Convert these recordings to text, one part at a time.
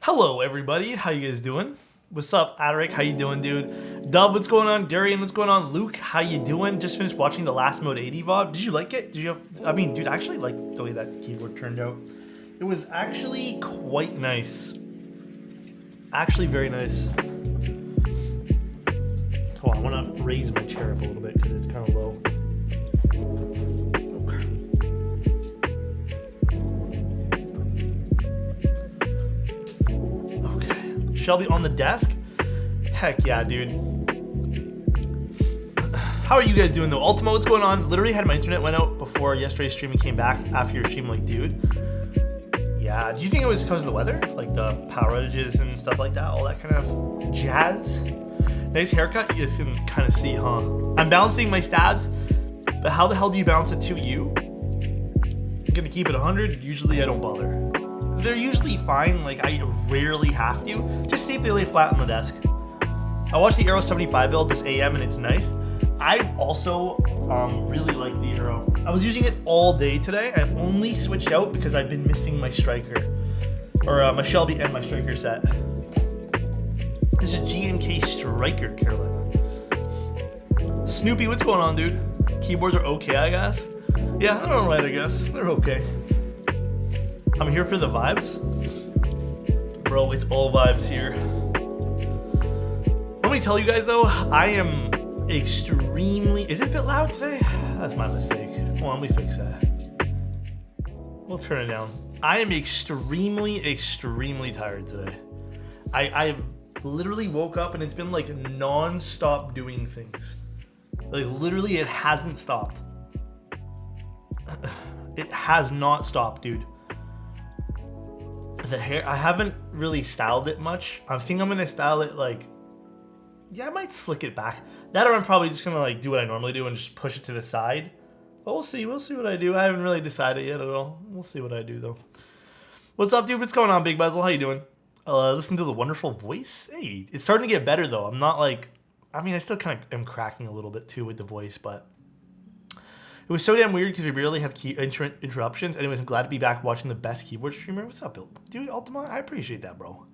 Hello, everybody. How you guys doing? What's up, Adric? How you doing, dude? Dub, what's going on? Darian, what's going on? Luke, how you doing? Just finished watching the last Mode 80 VOD. Did you like it? Did you have... I mean, dude, I actually like the way that keyboard turned out. It was actually quite nice. Actually very nice. Hold on, I want to raise my chair up a little bit because it's kind of low. Shelby on the desk? Heck yeah, dude. How are you guys doing though? Ultima, what's going on? Literally had my internet went out before yesterday's stream and came back after your stream, like, dude. Yeah, do you think it was because of the weather? Like the power outages and stuff like that? All that kind of jazz? Nice haircut? You guys can kind of see, huh? I'm balancing my stabs, but how the hell do you balance a 2U? I'm gonna keep it 100. Usually I don't bother. They're usually fine, like I rarely have to. Just see if they lay flat on the desk. I watched the Aero 75 build this AM and it's nice. I also really like the Aero. I was using it all day today. I only switched out because I've been missing my striker. Or my Shelby and my striker set. This is GMK Striker, Carolina. Snoopy, what's going on, dude? Keyboards are okay, I guess. Yeah, they're alright, I guess. They're okay. I'm here for the vibes. Bro, it's all vibes here. Let me tell you guys though, I am extremely... Is it a bit loud today? That's my mistake. Hold on, let me fix that. We'll turn it down. I am extremely tired today. I literally woke up and it's been like non-stop doing things. Like literally it hasn't stopped. It has not stopped, dude. The hair, I haven't really styled it much. I think I'm gonna style it like, yeah, I might slick it back. That or I'm probably just gonna like do what I normally do and just push it to the side. But we'll see what I do. I haven't really decided yet at all. We'll see what I do though. What's up, dude? What's going on, Big Bezel? How you doing? Listen to the wonderful voice. Hey, it's starting to get better though. I'm not like, I mean, I still kind of am cracking a little bit too with the voice, but it was so damn weird because we barely have interruptions. Anyways, I'm glad to be back watching the best keyboard streamer. What's up, Bill? Dude, Ultima, I appreciate that, bro.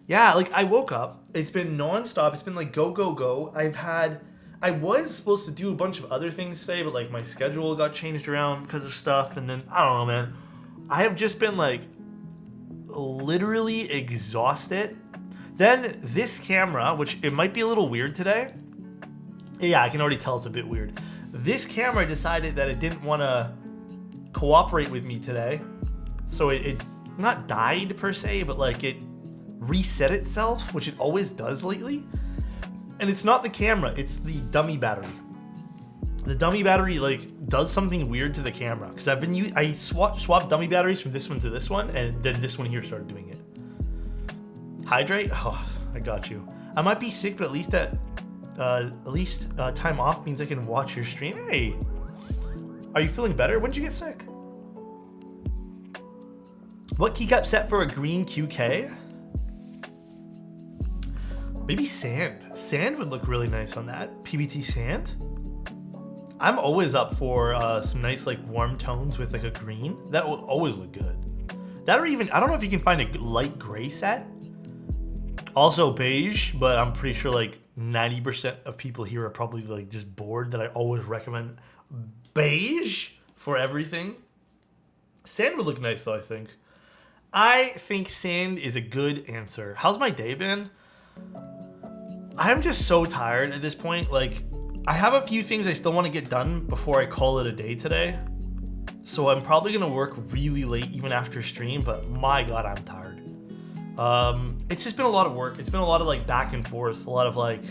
Yeah, like I woke up. It's been nonstop. It's been like go, go, go. I was supposed to do a bunch of other things today, but like my schedule got changed around because of stuff. And then, I don't know, man. I have just been like literally exhausted. Then this camera, which it might be a little weird today. Yeah, I can already tell it's a bit weird. This camera decided that it didn't want to cooperate with me today. So it not died per se, but like it reset itself, which it always does lately. And it's not the camera, it's the dummy battery. The dummy battery like does something weird to the camera. Because I swapped dummy batteries from this one to this one, and then this one here started doing it. Hydrate? Oh, I got you. I might be sick, but at least time off means I can watch your stream. Hey, are you feeling better? When did you get sick? What keycap set for a green QK? Maybe sand. Sand would look really nice on that. PBT sand. I'm always up for some nice like warm tones with like a green. That will always look good. That or even, I don't know if you can find a light gray set. Also beige, but I'm pretty sure like 90% of people here are probably like just bored that I always recommend beige for everything. Sand would look nice though, I think. I think sand is a good answer. How's my day been? I'm just so tired at this point. Like, I have a few things I still want to get done before I call it a day today. So I'm probably going to work really late even after stream, but my God, I'm tired. It's just been a lot of work. It's been a lot of like back and forth, a lot of like,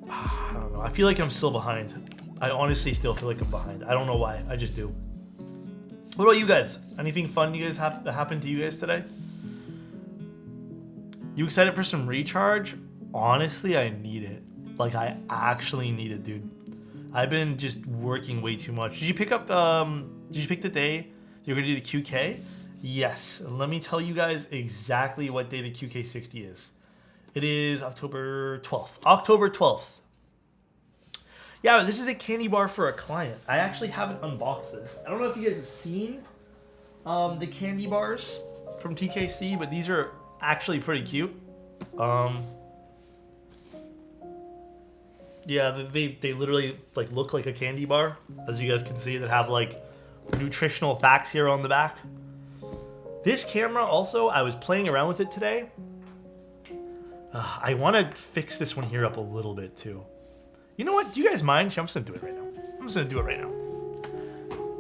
I don't know. I feel like I'm still behind. I honestly still feel like I'm behind. I don't know why. I just do. What about you guys? Anything fun you guys that happened to you guys today? You excited for some recharge? Honestly, I need it. Like I actually need it, dude. I've been just working way too much. Did you pick the day you're gonna do the QK? Yes, let me tell you guys exactly what day the QK60 is. It is October 12th. October 12th. Yeah, this is a candy bar for a client. I actually haven't unboxed this. I don't know if you guys have seen the candy bars. from TKC, but these are actually pretty cute. Yeah, they literally like look like a candy bar, as you guys can see, that have like nutritional facts here on the back. This camera also, I was playing around with it today. I want to fix this one here up a little bit too. You know what? Do you guys mind? I'm just gonna do it right now. I'm just gonna do it right now.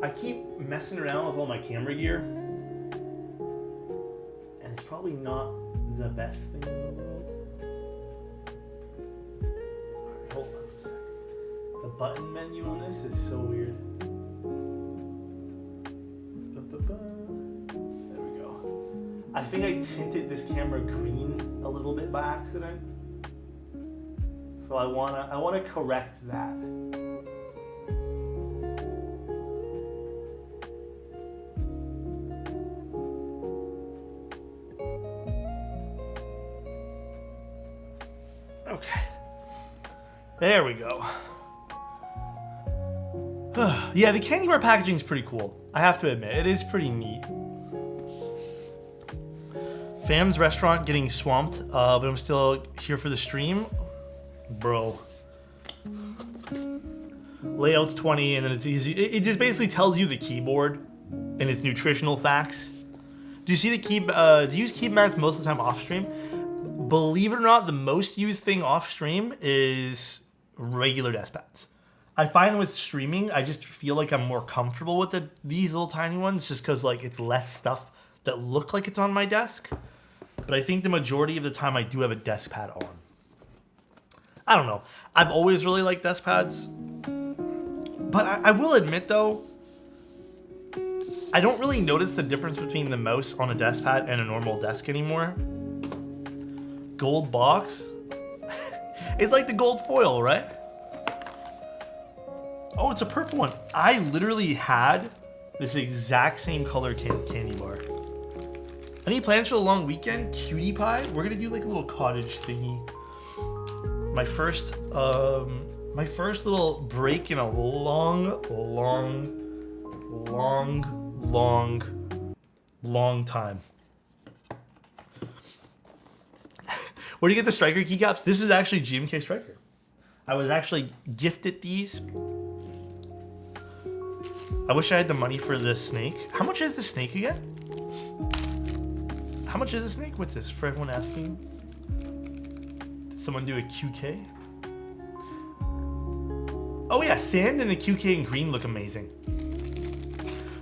I keep messing around with all my camera gear, and it's probably not the best thing in the world. Alright, hold on a second. The button menu on this is so weird. There we go. I think I tinted this camera green a little bit by accident. So I wanna correct that. Okay. There we go. Yeah, the candy bar packaging is pretty cool. I have to admit, it is pretty neat. Fam's restaurant getting swamped, but I'm still here for the stream. Bro. Layout's 20, and then it's easy. It just basically tells you the keyboard and its nutritional facts. Do you see the key? Do you use key mats most of the time off stream? Believe it or not, the most used thing off stream is regular desk pads. I find with streaming, I just feel like I'm more comfortable with these little tiny ones, just because like it's less stuff that look like it's on my desk. But I think the majority of the time I do have a desk pad on. I don't know. I've always really liked desk pads. But I will admit though, I don't really notice the difference between the mouse on a desk pad and a normal desk anymore. Gold box. It's like the gold foil, right? Oh, it's a purple one. I literally had this exact same color candy bar. Any plans for the long weekend? Cutie pie? We're gonna do like a little cottage thingy. My first little break in a long time. Where do you get the Striker keycaps? This is actually GMK Striker. I was actually gifted these. I wish I had the money for the snake. How much is the snake again? How much is the snake? What's this? For everyone asking. Did someone do a QK? Oh yeah, sand and the QK and green look amazing.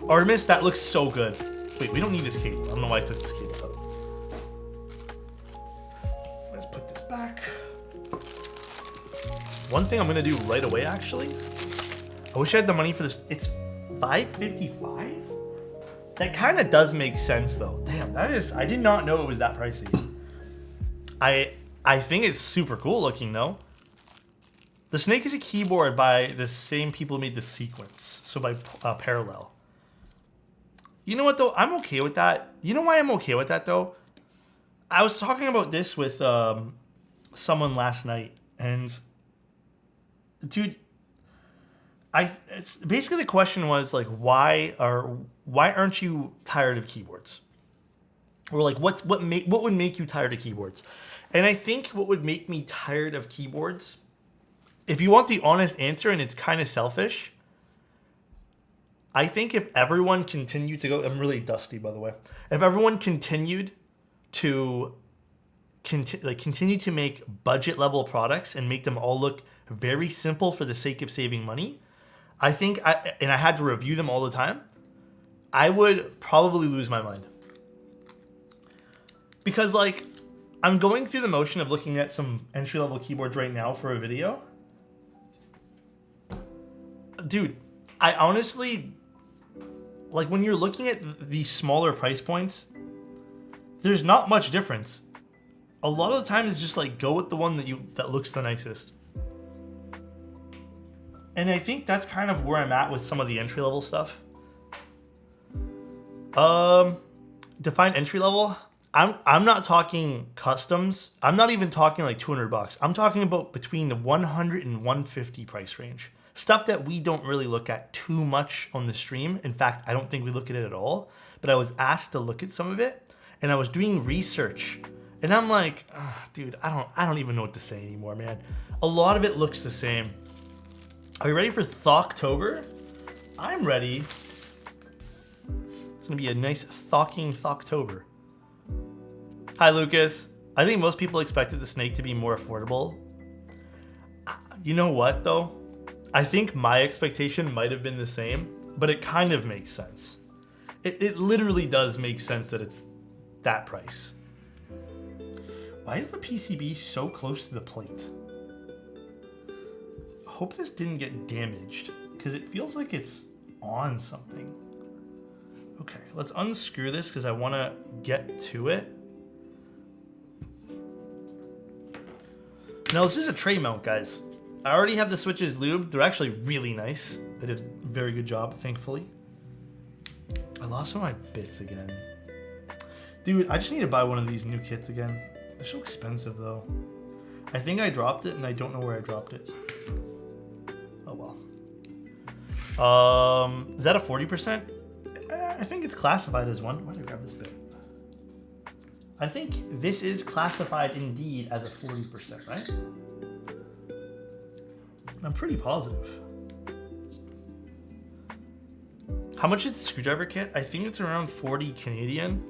Artemis, that looks so good. Wait, we don't need this cable. I don't know why I took this cable out. Let's put this back. One thing I'm gonna do right away, actually. I wish I had the money for this. It's $5.55? That kind of does make sense though. Damn, that is, I did not know it was that pricey. I think it's super cool looking though. The Snake is a keyboard by the same people who made the Sequence, so by Parallel. You know what though? I'm okay with that. You know why I'm okay with that though? I was talking about this with someone last night, and dude, it's basically the question was like, why aren't you tired of keyboards? Or like, what would make you tired of keyboards? And I think what would make me tired of keyboards, if you want the honest answer, and it's kind of selfish, I think if everyone continued to go, I'm really dusty by the way. If everyone continued to continue to make budget level products and make them all look very simple for the sake of saving money, I think, and I had to review them all the time, I would probably lose my mind. Because like, I'm going through the motion of looking at some entry-level keyboards right now for a video. Dude, I honestly, like when you're looking at these smaller price points, there's not much difference. A lot of the time it's just like, go with the one that looks the nicest. And I think that's kind of where I'm at with some of the entry-level stuff. Define entry-level. I'm not talking customs. I'm not even talking like $200. I'm talking about between the 100 and 150 price range. Stuff that we don't really look at too much on the stream. In fact, I don't think we look at it at all. But I was asked to look at some of it. and I was doing research, and I'm like, dude, I don't even know what to say anymore, man. A lot of it looks the same. Are you ready for Thoktober? I'm ready. It's gonna be a nice thocking Thoktober. Hi, Lucas. I think most people expected the snake to be more affordable. You know what, though? I think my expectation might have been the same, but it kind of makes sense. It literally does make sense that it's that price. Why is the PCB so close to the plate? I hope this didn't get damaged, because it feels like it's on something. Okay, let's unscrew this because I want to get to it. Now, this is a tray mount, guys. I already have the switches lubed. They're actually really nice. They did a very good job, thankfully. I lost one of my bits again. Dude, I just need to buy one of these new kits again. They're so expensive, though. I think I dropped it, and I don't know where I dropped it. Oh, well. Is that a 40%? I think it's classified as one. Why did I grab this bit? I think this is classified indeed as a 40%, right? I'm pretty positive. How much is the screwdriver kit? I think it's around 40 Canadian.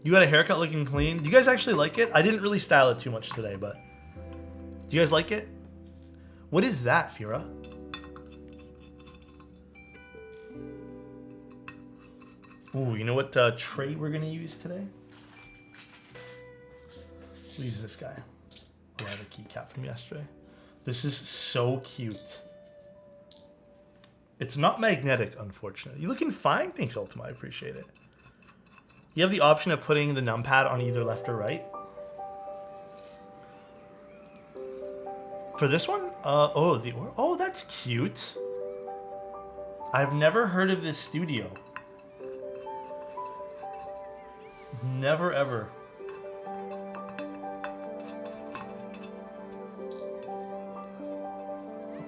You got a haircut looking clean. Do you guys actually like it? I didn't really style it too much today, but do you guys like it? What is that, Fira? Ooh, you know what tray we're gonna use today? We'll use this guy. Oh, I have a keycap from yesterday. This is so cute. It's not magnetic, unfortunately. You looking fine? Thanks, Ultima. I appreciate it. You have the option of putting the numpad on either left or right. For this one? Oh, that's cute. I've never heard of this studio. Never, ever.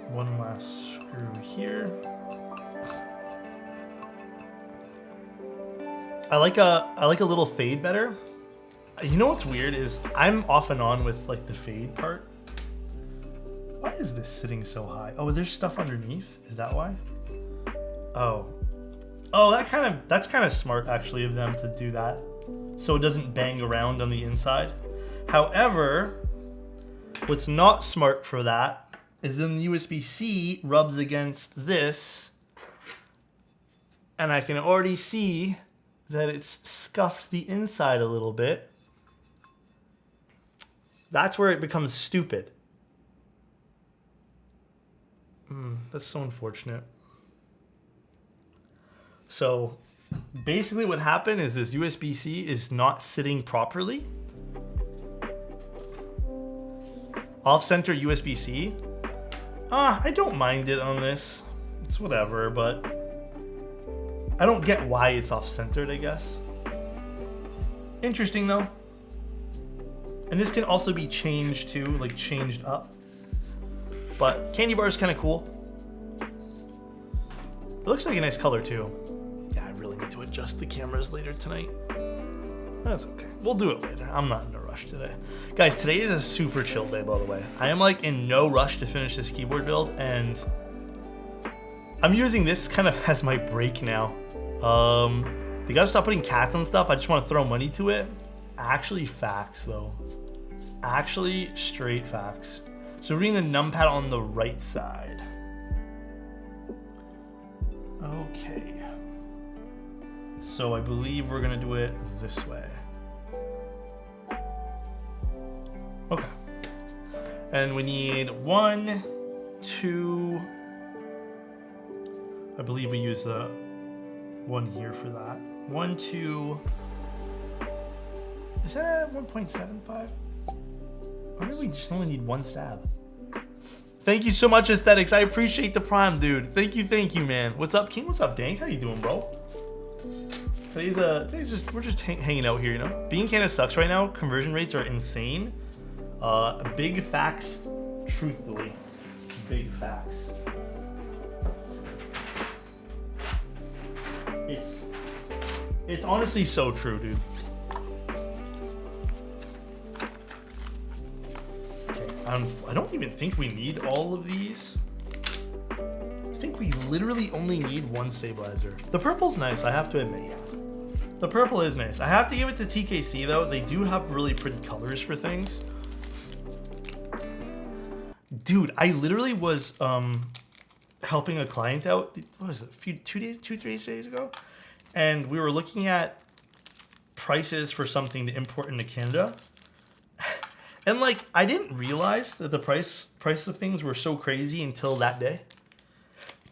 One last screw here. I like a little fade better. You know what's weird is I'm off and on with like the fade part. Why is this sitting so high? Oh, there's stuff underneath. Is that why? Oh, that's kind of smart actually of them to do that, so it doesn't bang around on the inside. However, what's not smart for that is then the USB-C rubs against this, and I can already see that it's scuffed the inside a little bit. That's where it becomes stupid. That's so unfortunate. So basically what happened is this USB-C is not sitting properly. Off-center USB-C. I don't mind it on this. It's whatever, but I don't get why it's off-centered, I guess. Interesting though. And this can also be changed too, like changed up. But Candybar is kind of cool. It looks like a nice color too. Yeah, I really need to adjust the cameras later tonight. That's okay. We'll do it later. I'm not in a rush today. Guys, today is a super chill day, by the way. I am like in no rush to finish this keyboard build, and I'm using this kind of as my break now. They gotta stop putting cats on stuff. I just want to throw money to it. Actually, facts though. Actually, straight facts. So reading the numpad on the right side. Okay. So I believe we're gonna do it this way. Okay. And we need 1, 2. I believe we use the one here for that. 1, 2. Is that 1.75? Or maybe we just only need one stab. Thank you so much, Aesthetics. I appreciate the prime, dude. Thank you, man. What's up, King? What's up, Dank? How you doing, bro? Today's just we're just hanging out here, you know. Being Canada sucks right now. Conversion rates are insane. Big facts, truthfully, big facts. It's honestly so true, dude. Okay, I don't even think we need all of these. I think we literally only need one stabilizer. The purple's nice, I have to admit, yeah. The purple is nice. I have to give it to TKC though. They do have really pretty colors for things. Dude, I literally was helping a client out, what was it, 3 days ago? And we were looking at prices for something to import into Canada. And like, I didn't realize that the price of things were so crazy until that day.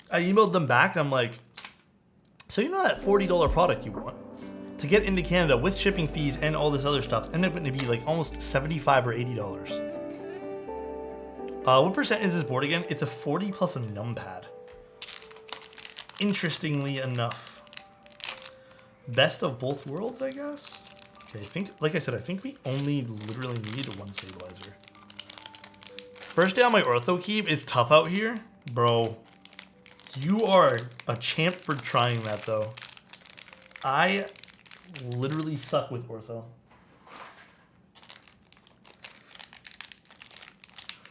I emailed them back and I'm like, so you know that $40 product you want? To get into Canada with shipping fees and all this other stuff, ended up going to be like almost $75 or $80. What percent is this board again? It's a 40 plus a numpad. Interestingly enough. Best of both worlds, I guess? Okay, I think, like I said, I think we only literally need one stabilizer. First day on my ortho keep is tough out here. Bro, you are a champ for trying that though. I literally suck with ortho.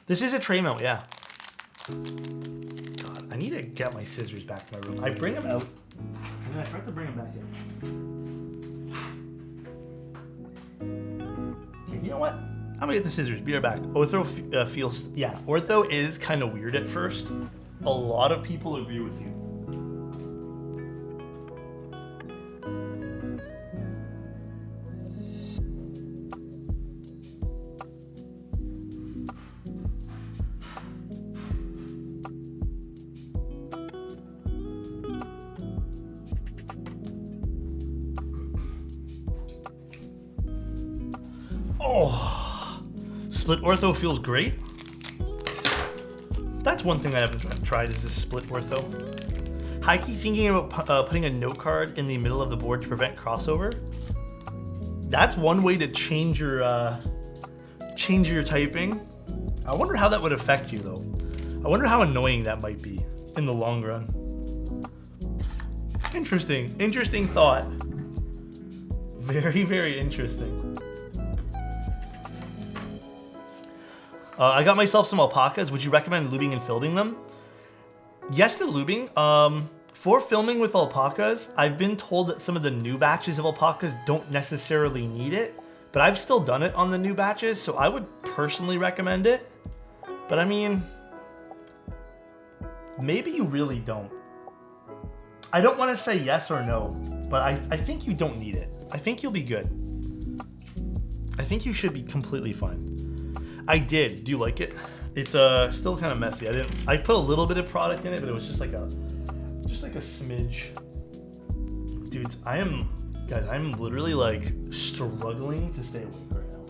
This is a tray mount, yeah. God, I need to get my scissors back to my room. I bring them out, and then I forgot to bring them back in. Okay, you know what? I'm gonna get the scissors. Be right back. Ortho feels, yeah, ortho is kind of weird at first. A lot of people agree with you. Oh, split ortho feels great. That's one thing I haven't tried is a split ortho. High-key thinking about putting a note card in the middle of the board to prevent crossover. That's one way to change your typing. I wonder how that would affect you though. I wonder how annoying that might be in the long run. Interesting thought. Very, very interesting. I got myself some alpacas. Would you recommend lubing and filming them? Yes to lubing. For filming with alpacas, I've been told that some of the new batches of alpacas don't necessarily need it, but I've still done it on the new batches, so I would personally recommend it. But I mean, maybe you really don't. I don't want to say yes or no, but I think you don't need it. I think you'll be good. I think you should be completely fine. I did. Do you like it? It's still kind of messy. I put a little bit of product in it, but it was just like a smidge. Dudes, I'm literally like struggling to stay awake right now.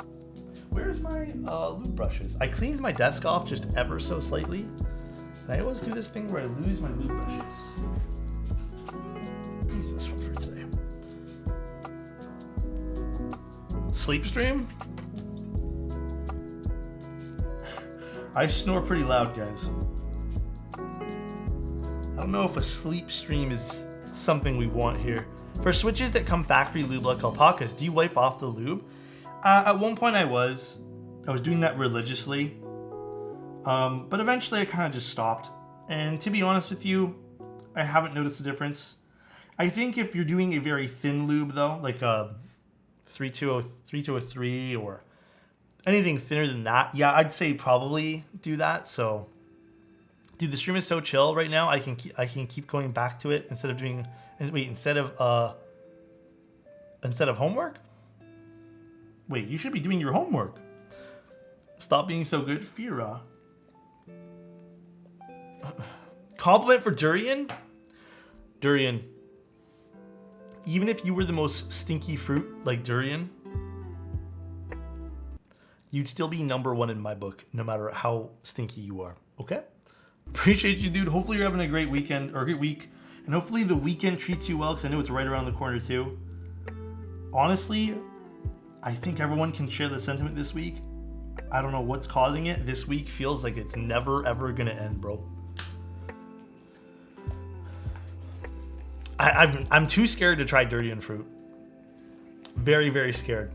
Where's my lube brushes? I cleaned my desk off just ever so slightly. And I always do this thing where I lose my lube brushes. Use this one for today. Sleep stream? I snore pretty loud, guys. I don't know if a sleep stream is something we want here. For switches that come factory lube like alpacas, do you wipe off the lube? At one point I was doing that religiously. But eventually I kind of just stopped. And to be honest with you, I haven't noticed a difference. I think if you're doing a very thin lube though, like a 3203 or anything thinner than that, yeah, I'd say probably do that. So, dude, the stream is so chill right now. I can keep going back to it instead of homework. Wait, you should be doing your homework. Stop being so good, Fira. Compliment for Durian. Durian. Even if you were the most stinky fruit like durian, you'd still be #1 in my book, no matter how stinky you are. Okay? Appreciate you, dude. Hopefully you're having a great weekend or a great week. And hopefully the weekend treats you well, because I know it's right around the corner too. Honestly, I think everyone can share the sentiment this week. I don't know what's causing it. This week feels like it's never, ever gonna end, bro. I'm too scared to try durian fruit. Very, very scared.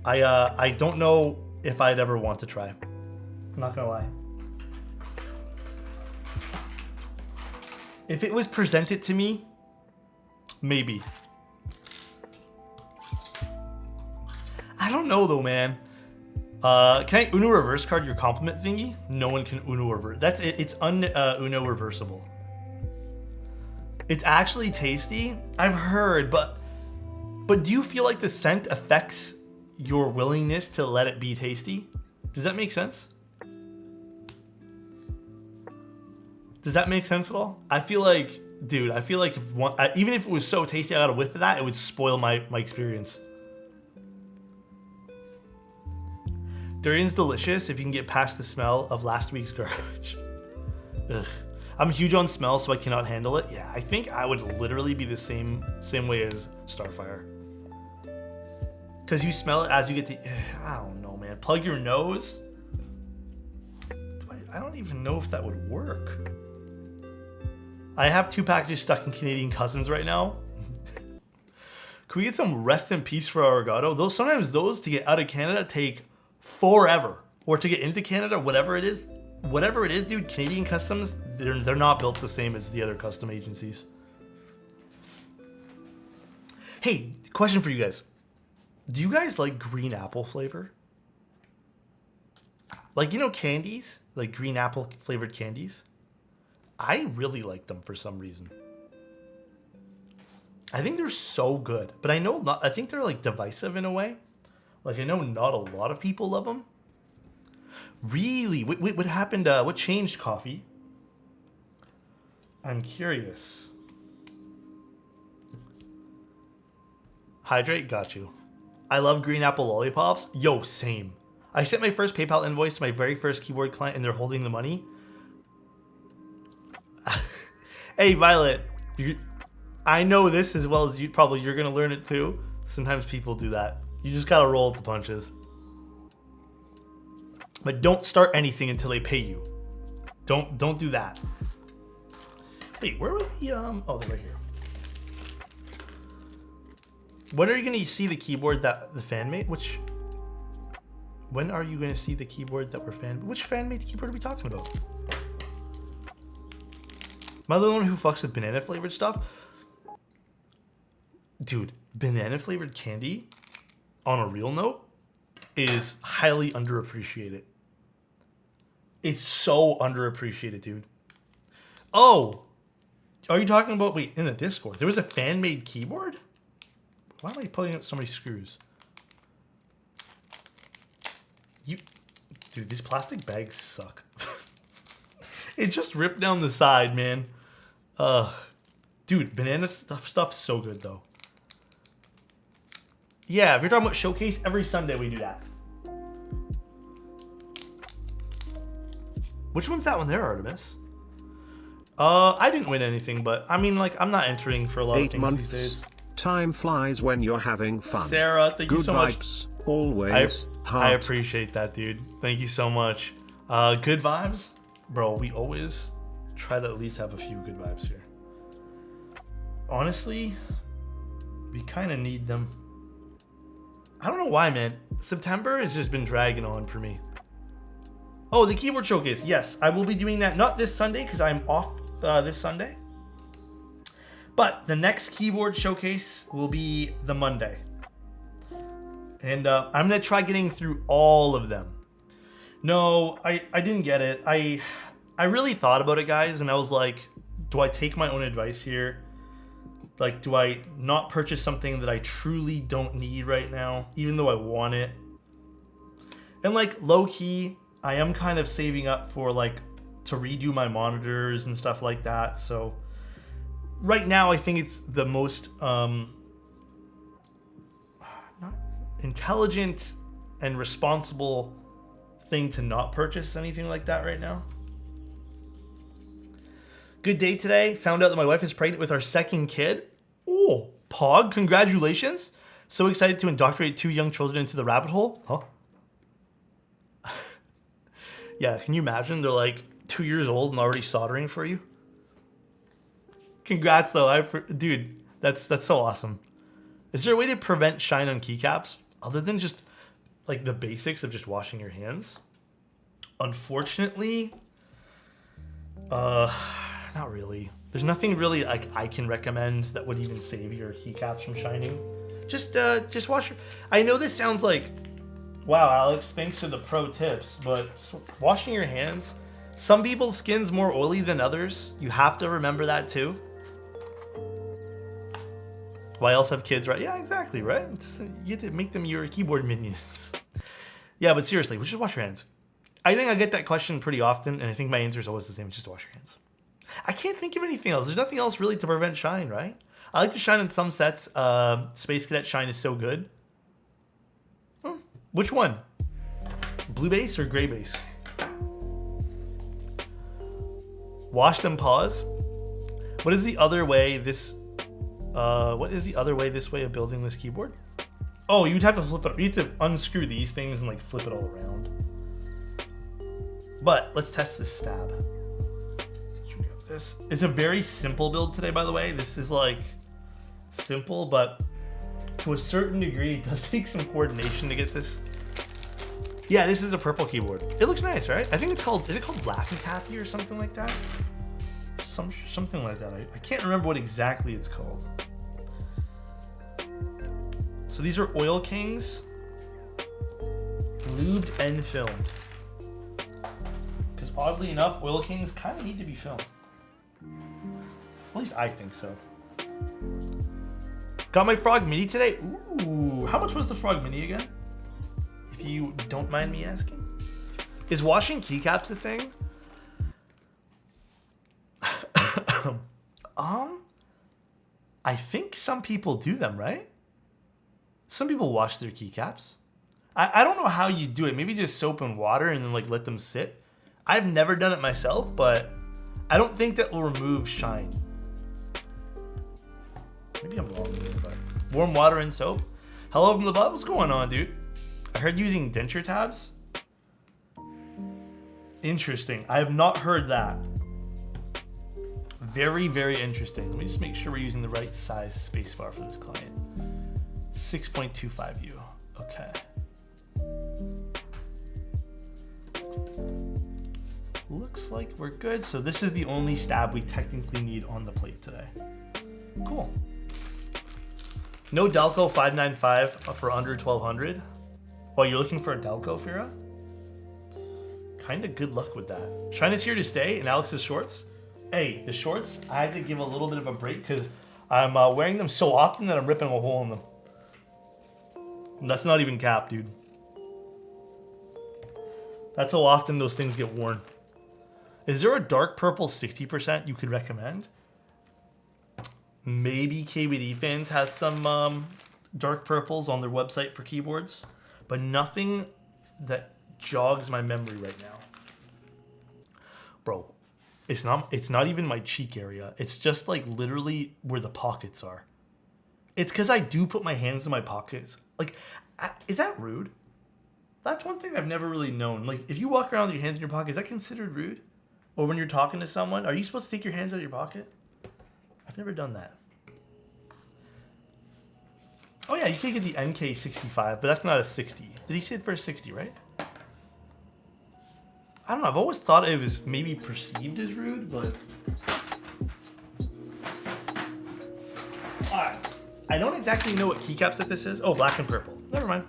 I don't know if I'd ever want to try. I'm not gonna lie. If it was presented to me, maybe. I don't know though, man. Can I Uno reverse card your compliment thingy? No one can Uno reverse. That's it. It's Uno reversible. It's actually tasty. I've heard, but do you feel like the scent affects your willingness to let it be tasty? Does that make sense? Does that make sense at all? I feel like, dude, if even if it was so tasty, I got a whiff of that, it would spoil my experience. Durian's delicious if you can get past the smell of last week's garbage. Ugh. I'm huge on smell, so I cannot handle it. Yeah, I think I would literally be the same way as Starfire. Because you smell it as you get to... I don't know, man. Plug your nose? I don't even know if that would work. I have 2 packages stuck in Canadian Customs right now. Can we get some rest in peace for our Arigato? Sometimes those to get out of Canada take forever. Or to get into Canada, whatever it is, dude, Canadian Customs, they're not built the same as the other custom agencies. Hey, question for you guys. Do you guys like green apple flavor? Like, you know, candies? Like green apple flavored candies? I really like them for some reason. I think they're so good. But I think they're like divisive in a way. Like, I know not a lot of people love them. Really? Wait, what happened? What changed, Coffee? I'm curious. Hydrate, got you. I love green apple lollipops. Yo, same. I sent my first PayPal invoice to my very first keyboard client and they're holding the money. Hey, Violet. I know this as well as you. Probably you're going to learn it too. Sometimes people do that. You just got to roll with the punches. But don't start anything until they pay you. Don't do that. Wait, where were the oh, they're right here. When are you gonna see the keyboard that the fan made? When are you gonna see the keyboard that which fan made keyboard are we talking about? Am I the one who fucks with banana flavored stuff? Dude, banana flavored candy, on a real note, is highly underappreciated. It's so underappreciated, dude. Oh, are you talking about, wait, in the Discord, there was a fan-made keyboard? Why am I pulling out so many screws? Dude, these plastic bags suck. It just ripped down the side, man. Dude, banana stuff's so good, though. Yeah, if you're talking about Showcase, every Sunday we do that. Which one's that one there, Artemis? I didn't win anything, but I mean, like, I'm not entering for a lot of things these days. Time flies when you're having fun. Sarah, thank you so much. Good vibes, always. I appreciate that, dude. Thank you so much. Good vibes? Bro, we always try to at least have a few good vibes here. Honestly, we kind of need them. I don't know why, man. September has just been dragging on for me. Oh, the keyboard showcase. Yes, I will be doing that. Not this Sunday because I'm off this Sunday. But the next keyboard showcase will be the Monday. And I'm going to try getting through all of them. No, I didn't get it. I really thought about it, guys. And I was like, do I take my own advice here? Like, do I not purchase something that I truly don't need right now, even though I want it? And like, low key, I am kind of saving up for like to redo my monitors and stuff like that. So right now, I think it's the most not intelligent and responsible thing to not purchase anything like that right now. Good day today. Found out that my wife is pregnant with our second kid. Oh, Pog, congratulations. So excited to indoctrinate 2 young children into the rabbit hole. Huh? Yeah, can you imagine? They're like 2 years old and already soldering for you. Congrats, though. Dude, that's so awesome. Is there a way to prevent shine on keycaps other than just like the basics of just washing your hands? Unfortunately, not really. There's nothing really like I can recommend that would even save your keycaps from shining. Just wash your... I know this sounds like, wow, Alex, thanks for the pro tips, but just washing your hands. Some people's skin's more oily than others. You have to remember that too. Why else have kids, right? Yeah, exactly, right? You get to make them your keyboard minions. Yeah, but seriously, just wash your hands. I think I get that question pretty often, and I think my answer is always the same, just wash your hands. I can't think of anything else. There's nothing else really to prevent shine, right? I like to shine in some sets. Space Cadet shine is so good. Which one? Blue base or gray base? Wash them, pause. What is the other way this... what is the other way this way of building this keyboard? Oh, you'd have to flip it. You have to unscrew these things and like flip it all around. But let's test this stab. This is a very simple build today, by the way. This is like simple, but to a certain degree, it does take some coordination to get this. Yeah, this is a purple keyboard. It looks nice, right? I think it's called, is it called Laffy Taffy or something like that? Something like that. I can't remember what exactly it's called. So these are Oil Kings, lubed and filmed. Because oddly enough, Oil Kings kind of need to be filmed. At least I think so. Got my Frog Mini today. Ooh, how much was the Frog Mini again? If you don't mind me asking. Is washing keycaps a thing? I think some people do them, right? Some people wash their keycaps. I don't know how you do it. Maybe just soap and water and then like let them sit. I've never done it myself, but I don't think that will remove shine. Maybe I'm wrong here, but warm water and soap. Hello from the above. What's going on, dude? I heard using denture tabs. Interesting. I have not heard that. Very, very interesting. Let me just make sure we're using the right size spacebar for this client. 6.25U. Okay. Looks like we're good. So this is the only stab we technically need on the plate today. Cool. No Delco 595 for under 1200. Well, you're looking for a Delco, Fira? Kind of good luck with that. Shine is here to stay in Alex's shorts. Hey, the shorts, I had to give a little bit of a break because I'm wearing them so often that I'm ripping a hole in them. And that's not even cap, dude. That's how often those things get worn. Is there a dark purple 60% you could recommend? Maybe KBD Fans has some dark purples on their website for keyboards, but nothing that jogs my memory right now. Bro, it's not even my cheek area. It's just like literally where the pockets are. It's because I do put my hands in my pockets. Like, is that rude? That's one thing I've never really known. Like, if you walk around with your hands in your pocket, is that considered rude? Or when you're talking to someone, are you supposed to take your hands out of your pocket? I've never done that. Oh yeah, you can get the NK65, but that's not a 60. Did he say it for a 60, right? I don't know, I've always thought it was maybe perceived as rude, but... Alright, I don't exactly know what keycap set this is. Oh, black and purple. Never mind.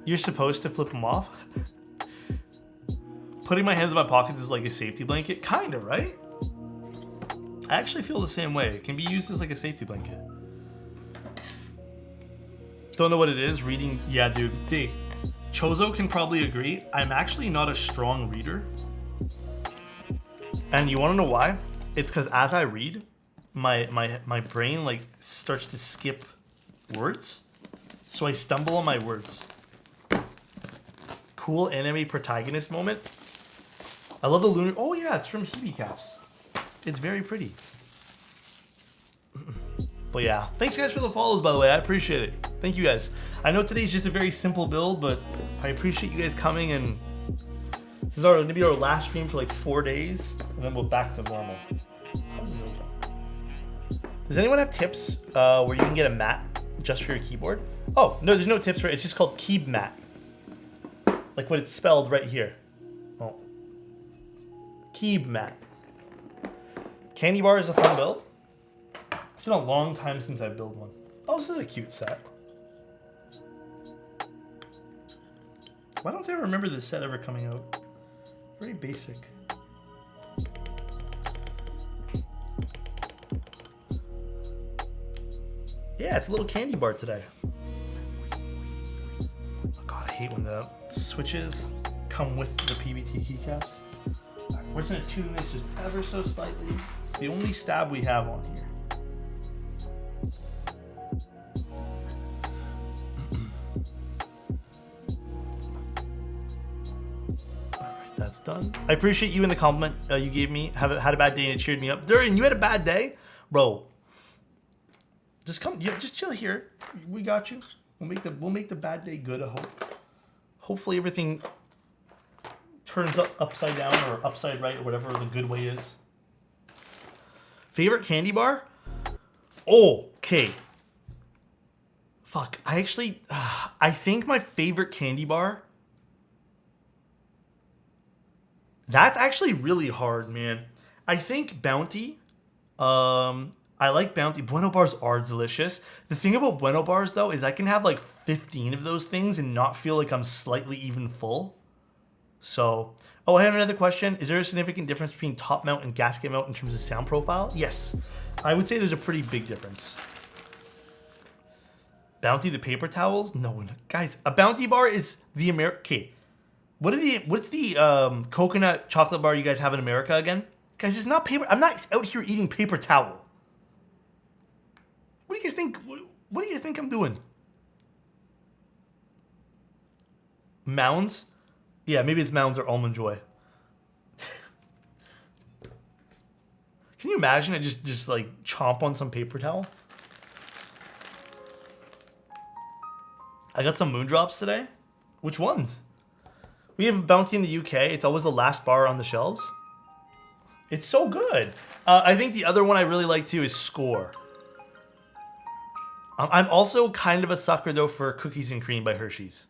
You're supposed to flip them off? Putting my hands in my pockets is like a safety blanket? Kinda, right? I actually feel the same way. It can be used as like a safety blanket. Don't know what it is. Reading, yeah, dude. Chozo can probably agree. I'm actually not a strong reader. And you wanna know why? It's because as I read, my brain like starts to skip words. So I stumble on my words. Cool anime protagonist moment. I love the lunar. Oh yeah, it's from Hebe Caps. It's very pretty. But yeah, thanks guys for the follows, by the way. I appreciate it. Thank you guys. I know today's just a very simple build, but I appreciate you guys coming, and this is gonna be our last stream for like 4 days, and then we'll back to normal. How's this open? Does anyone have tips where you can get a mat just for your keyboard? Oh, no, there's no tips for it. It's just called Keyb mat. Like what it's spelled right here. Oh. Keyb mat. Candybar is a fun build. It's been a long time since I built one. Oh, this is a cute set. Why don't I remember this set ever coming out? Very basic. Yeah, it's a little candy bar today. Oh God, I hate when the switches come with the PBT keycaps. We're just gonna tune this just ever so slightly. It's the only stab we have on here. Alright, that's done. I appreciate you and the compliment you gave me. Had a bad day and it cheered me up. Durian, you had a bad day? Bro. Just come, just chill here. We got you. We'll make the bad day good. I hope. Hopefully everything turns upside down or upside right or whatever the good way is. Favorite candy bar? Oh, okay. Fuck. I think my favorite candy bar. That's actually really hard, man. I think Bounty. I like Bounty. Bueno bars are delicious. The thing about Bueno bars though is I can have like 15 of those things and not feel like I'm slightly even full. So, oh, I have another question. Is there a significant difference between top mount and gasket mount in terms of sound profile? Yes. I would say there's a pretty big difference. Bounty the paper towels? No, guys, a Bounty bar is the okay. What's the coconut chocolate bar you guys have in America again? Guys, it's not paper. I'm not out here eating paper towel. What do you guys think? What do you guys think I'm doing? Mounds? Yeah, maybe it's Mounds or Almond Joy. Can you imagine I just like chomp on some paper towel? I got some Moondrops today. Which ones? We have Bounty in the UK. It's always the last bar on the shelves. It's so good. I think the other one I really like too is Score. I'm also kind of a sucker though for Cookies and Cream by Hershey's.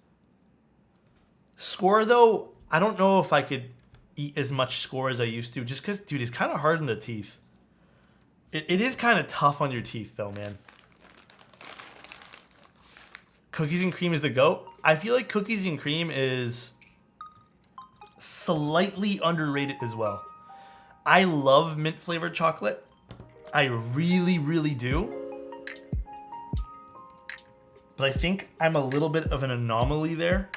Score though, I don't know if I could eat as much Score as I used to, just because, dude, it's kind of hard in the teeth. It is kind of tough on your teeth though, man. Cookies and Cream is the GOAT. I feel like Cookies and Cream is slightly underrated as well. I love mint flavored chocolate. I really, really do. But I think I'm a little bit of an anomaly there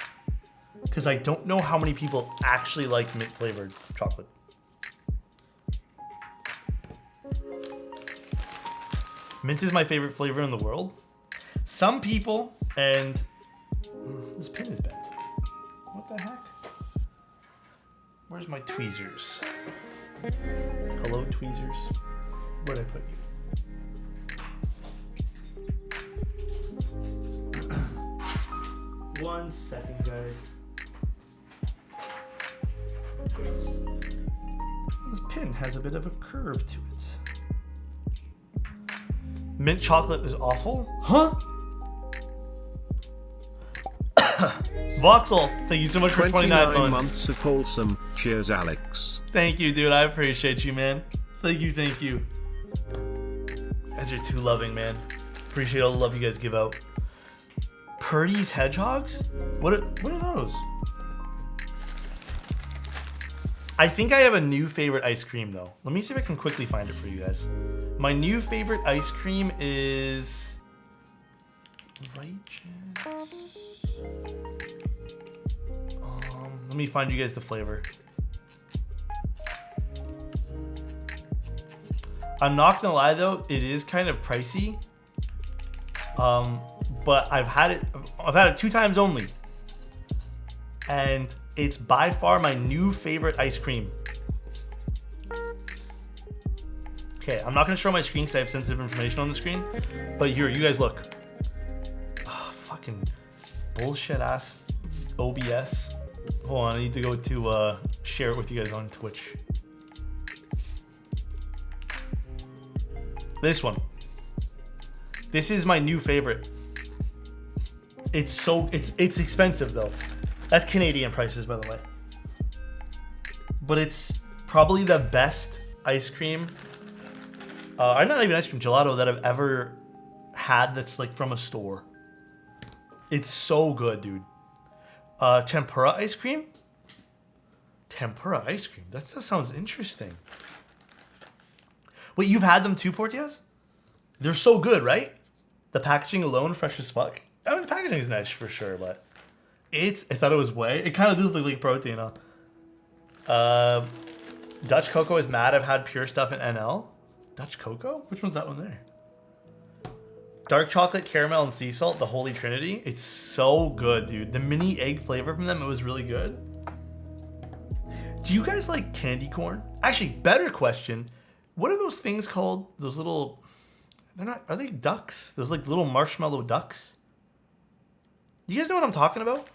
because I don't know how many people actually like mint flavored chocolate. Mint is my favorite flavor in the world. Some people, and this pin is bent. What the heck? Where's my tweezers? Hello, tweezers. Where'd I put you? One second, guys. This pin has a bit of a curve to it. Mint chocolate is awful? Huh? Voxel, thank you so much for 29 months of wholesome. Cheers, Alex. Thank you, dude. I appreciate you, man. Thank you, thank you. You guys are too loving, man. Appreciate all the love you guys give out. Purdy's Hedgehogs? What are those? I think I have a new favorite ice cream, though. Let me see if I can quickly find it for you guys. My new favorite ice cream is... Righteous... let me find you guys the flavor. I'm not gonna lie though, it is kind of pricey. But I've had it 2 times only. And it's by far my new favorite ice cream. Okay, I'm not gonna show my screen because I have sensitive information on the screen. But here, you guys look. Oh, fucking bullshit ass OBS. Hold on, I need to go to share it with you guys on Twitch. This one. This is my new favorite. It's expensive though. That's Canadian prices, by the way. But it's probably the best ice cream. Not even ice cream, gelato that I've ever had that's like from a store. It's so good, dude. Tempura ice cream? Tempura ice cream? That sounds interesting. Wait, you've had them too, Portias? They're so good, right? The packaging alone, fresh as fuck. I mean, the packaging is nice for sure, but I thought it was whey. It kind of does look like protein, huh? Dutch Cocoa is mad I've had pure stuff in NL. Dutch Cocoa? Which one's that one there? Dark chocolate, caramel, and sea salt, the Holy Trinity. It's so good, dude. The mini egg flavor from them, it was really good. Do you guys like candy corn? Actually, better question. What are those things called? Those little... Are they ducks? Those like little marshmallow ducks? You guys know what I'm talking about?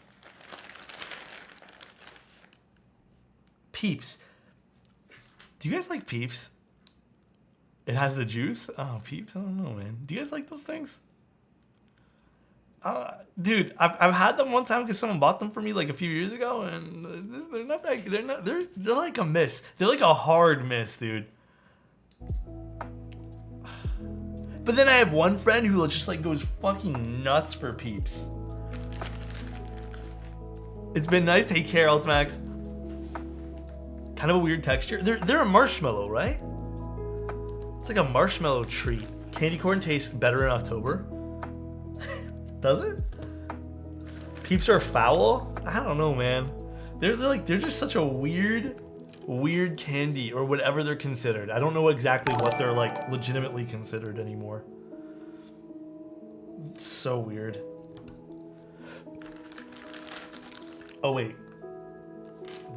Peeps. Do you guys like Peeps? It has the juice? Oh, Peeps? I don't know, man. Do you guys like those things? Dude, I've had them one time because someone bought them for me like a few years ago, and they're like a miss. They're like a hard miss, dude. But then I have one friend who just like goes fucking nuts for Peeps. It's been nice. Take care, Ultimax. Kind of a weird texture. They're a marshmallow, right? It's like a marshmallow treat. Candy corn tastes better in October. Does it? Peeps are foul? I don't know, man. They're just such a weird candy or whatever they're considered. I don't know exactly what they're like legitimately considered anymore. It's so weird. Oh wait.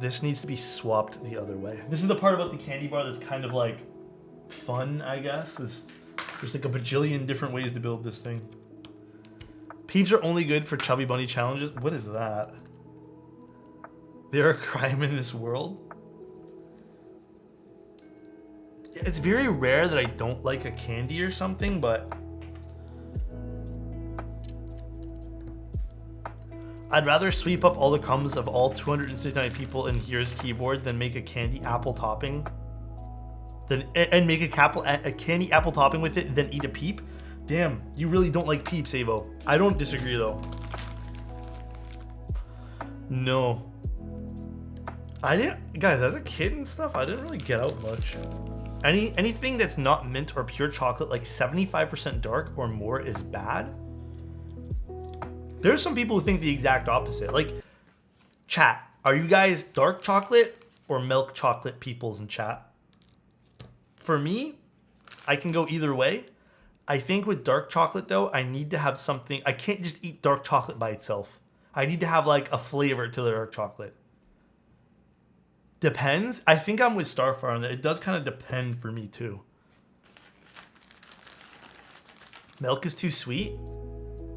This needs to be swapped the other way. This is the part about the candy bar that's kind of like fun, I guess. There's like a bajillion different ways to build this thing. Peeps are only good for chubby bunny challenges. What is that? They're a crime in this world? It's very rare that I don't like a candy or something, but I'd rather sweep up all the crumbs of all 269 people in Here's Keyboard than make a candy apple topping. And make a candy apple topping with it, then eat a Peep. Damn, you really don't like Peeps, Avo. I don't disagree though. No. Guys, as a kid and stuff, I didn't really get out much. Anything that's not mint or pure chocolate, like 75% dark or more, is bad. There's some people who think the exact opposite. Like, chat, are you guys dark chocolate or milk chocolate peoples in chat? For me, I can go either way. I think with dark chocolate though, I need to have something. I can't just eat dark chocolate by itself. I need to have like a flavor to the dark chocolate. Depends. I think I'm with Starfire on that. It does kind of depend for me too. Milk is too sweet?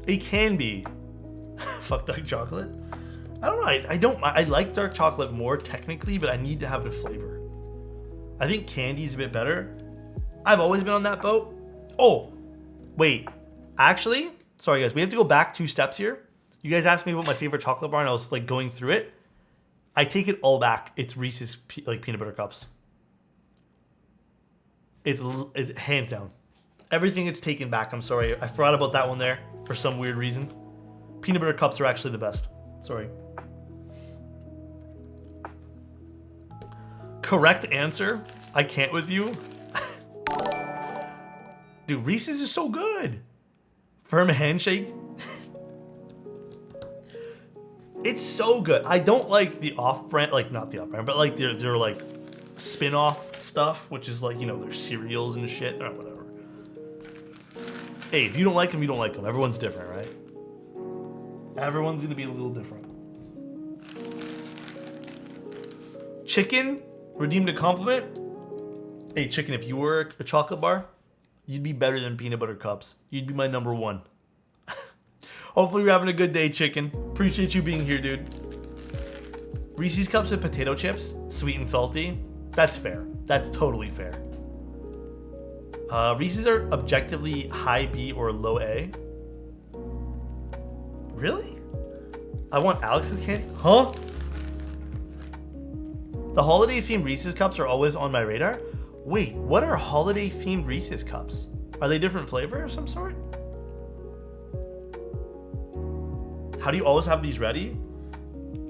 It can be. Fuck dark chocolate. I don't know. I like dark chocolate more technically, but I need to have the flavor. I think candy's a bit better. I've always been on that boat. Oh, wait. Actually, sorry guys, we have to go back 2 steps here. You guys asked me about my favorite chocolate bar and I was like going through it. I take it all back. It's Reese's peanut butter cups. It's hands down. Everything it's taken back. I'm sorry. I forgot about that one there for some weird reason. Peanut butter cups are actually the best. Sorry. Correct answer. I can't with you. Dude, Reese's is so good. Firm handshake. It's so good. I don't like the off-brand, like not the off-brand, but like they're like spin-off stuff, which is like, you know, their cereals and shit or whatever. Hey, if you don't like them, you don't like them. Everyone's different, right? Everyone's gonna be a little different. Chicken redeemed a compliment. Hey, Chicken, if you were a chocolate bar, you'd be better than peanut butter cups. You'd be my number 1. Hopefully you're having a good day, Chicken. Appreciate you being here, dude. Reese's Cups with potato chips, sweet and salty. That's fair. That's totally fair. Reese's are objectively high B or low A. Really? I want Alex's candy? Huh? The holiday themed Reese's cups are always on my radar. Wait, what are holiday themed Reese's cups? Are they different flavor of some sort? How do you always have these ready?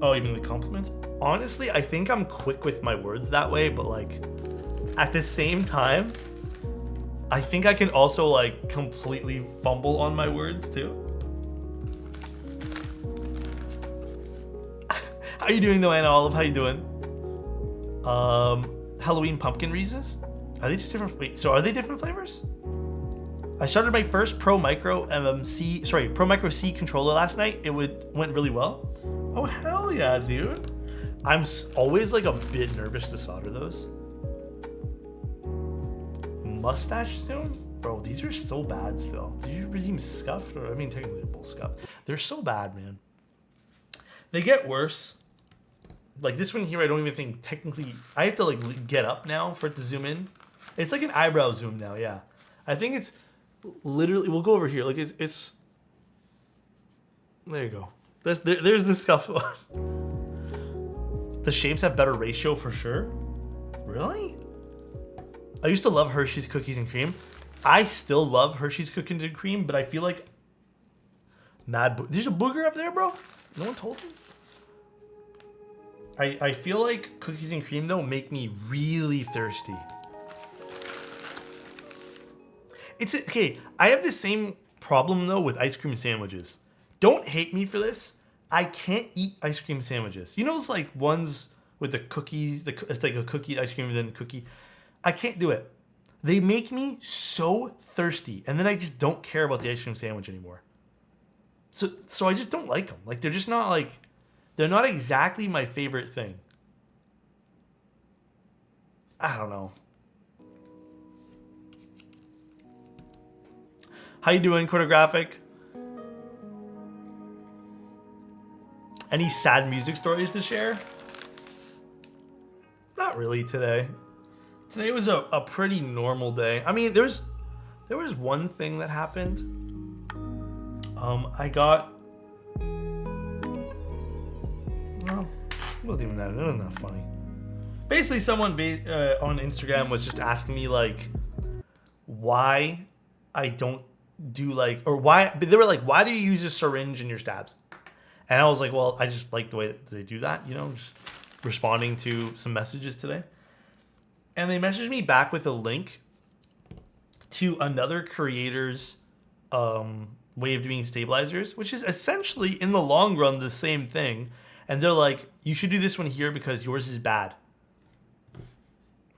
Oh, even the compliments? Honestly, I think I'm quick with my words that way, but like at the same time, I think I can also like completely fumble on my words too. How you doing though, Anna Olive? How you doing? Halloween pumpkin Reese's? Are they just different? Wait, so are they different flavors? I started my first Pro Micro C controller last night. It went really well. Oh hell yeah, dude! I'm always like a bit nervous to solder those. Mustache soon? Bro, these are so bad still. Did you redeem scuffed? Or I mean, technically they're both scuffed. They're so bad, man. They get worse. Like this one here, I don't even think technically. I have to like get up now for it to zoom in. It's like an eyebrow zoom now. Yeah, I think it's literally. We'll go over here. Like it's. There you go. There's the scuffed one. The shapes have better ratio for sure. Really? I used to love Hershey's cookies and cream. I still love Hershey's cookies and cream, but I feel like there's a booger up there, bro. No one told me. I feel like cookies and cream though make me really thirsty. It's okay. I have the same problem though with ice cream sandwiches. Don't hate me for this. I can't eat ice cream sandwiches. You know those like ones with the cookies. It's like a cookie ice cream and then cookie. I can't do it. They make me so thirsty, and then I just don't care about the ice cream sandwich anymore. So I just don't like them. Like they're just not like. They're not exactly my favorite thing. I don't know. How you doing, Choreographic? Any sad music stories to share? Not really today. Today was a pretty normal day. I mean, there was one thing that happened. I got. Well, it wasn't even that. It wasn't that funny. Basically, someone on Instagram was just asking me like, why I don't do like, or why they were like, why do you use a syringe in your stabs? And I was like, well, I just like the way that they do that. You know, just responding to some messages today. And they messaged me back with a link to another creator's way of doing stabilizers, which is essentially in the long run the same thing. And they're like, you should do this one here because yours is bad.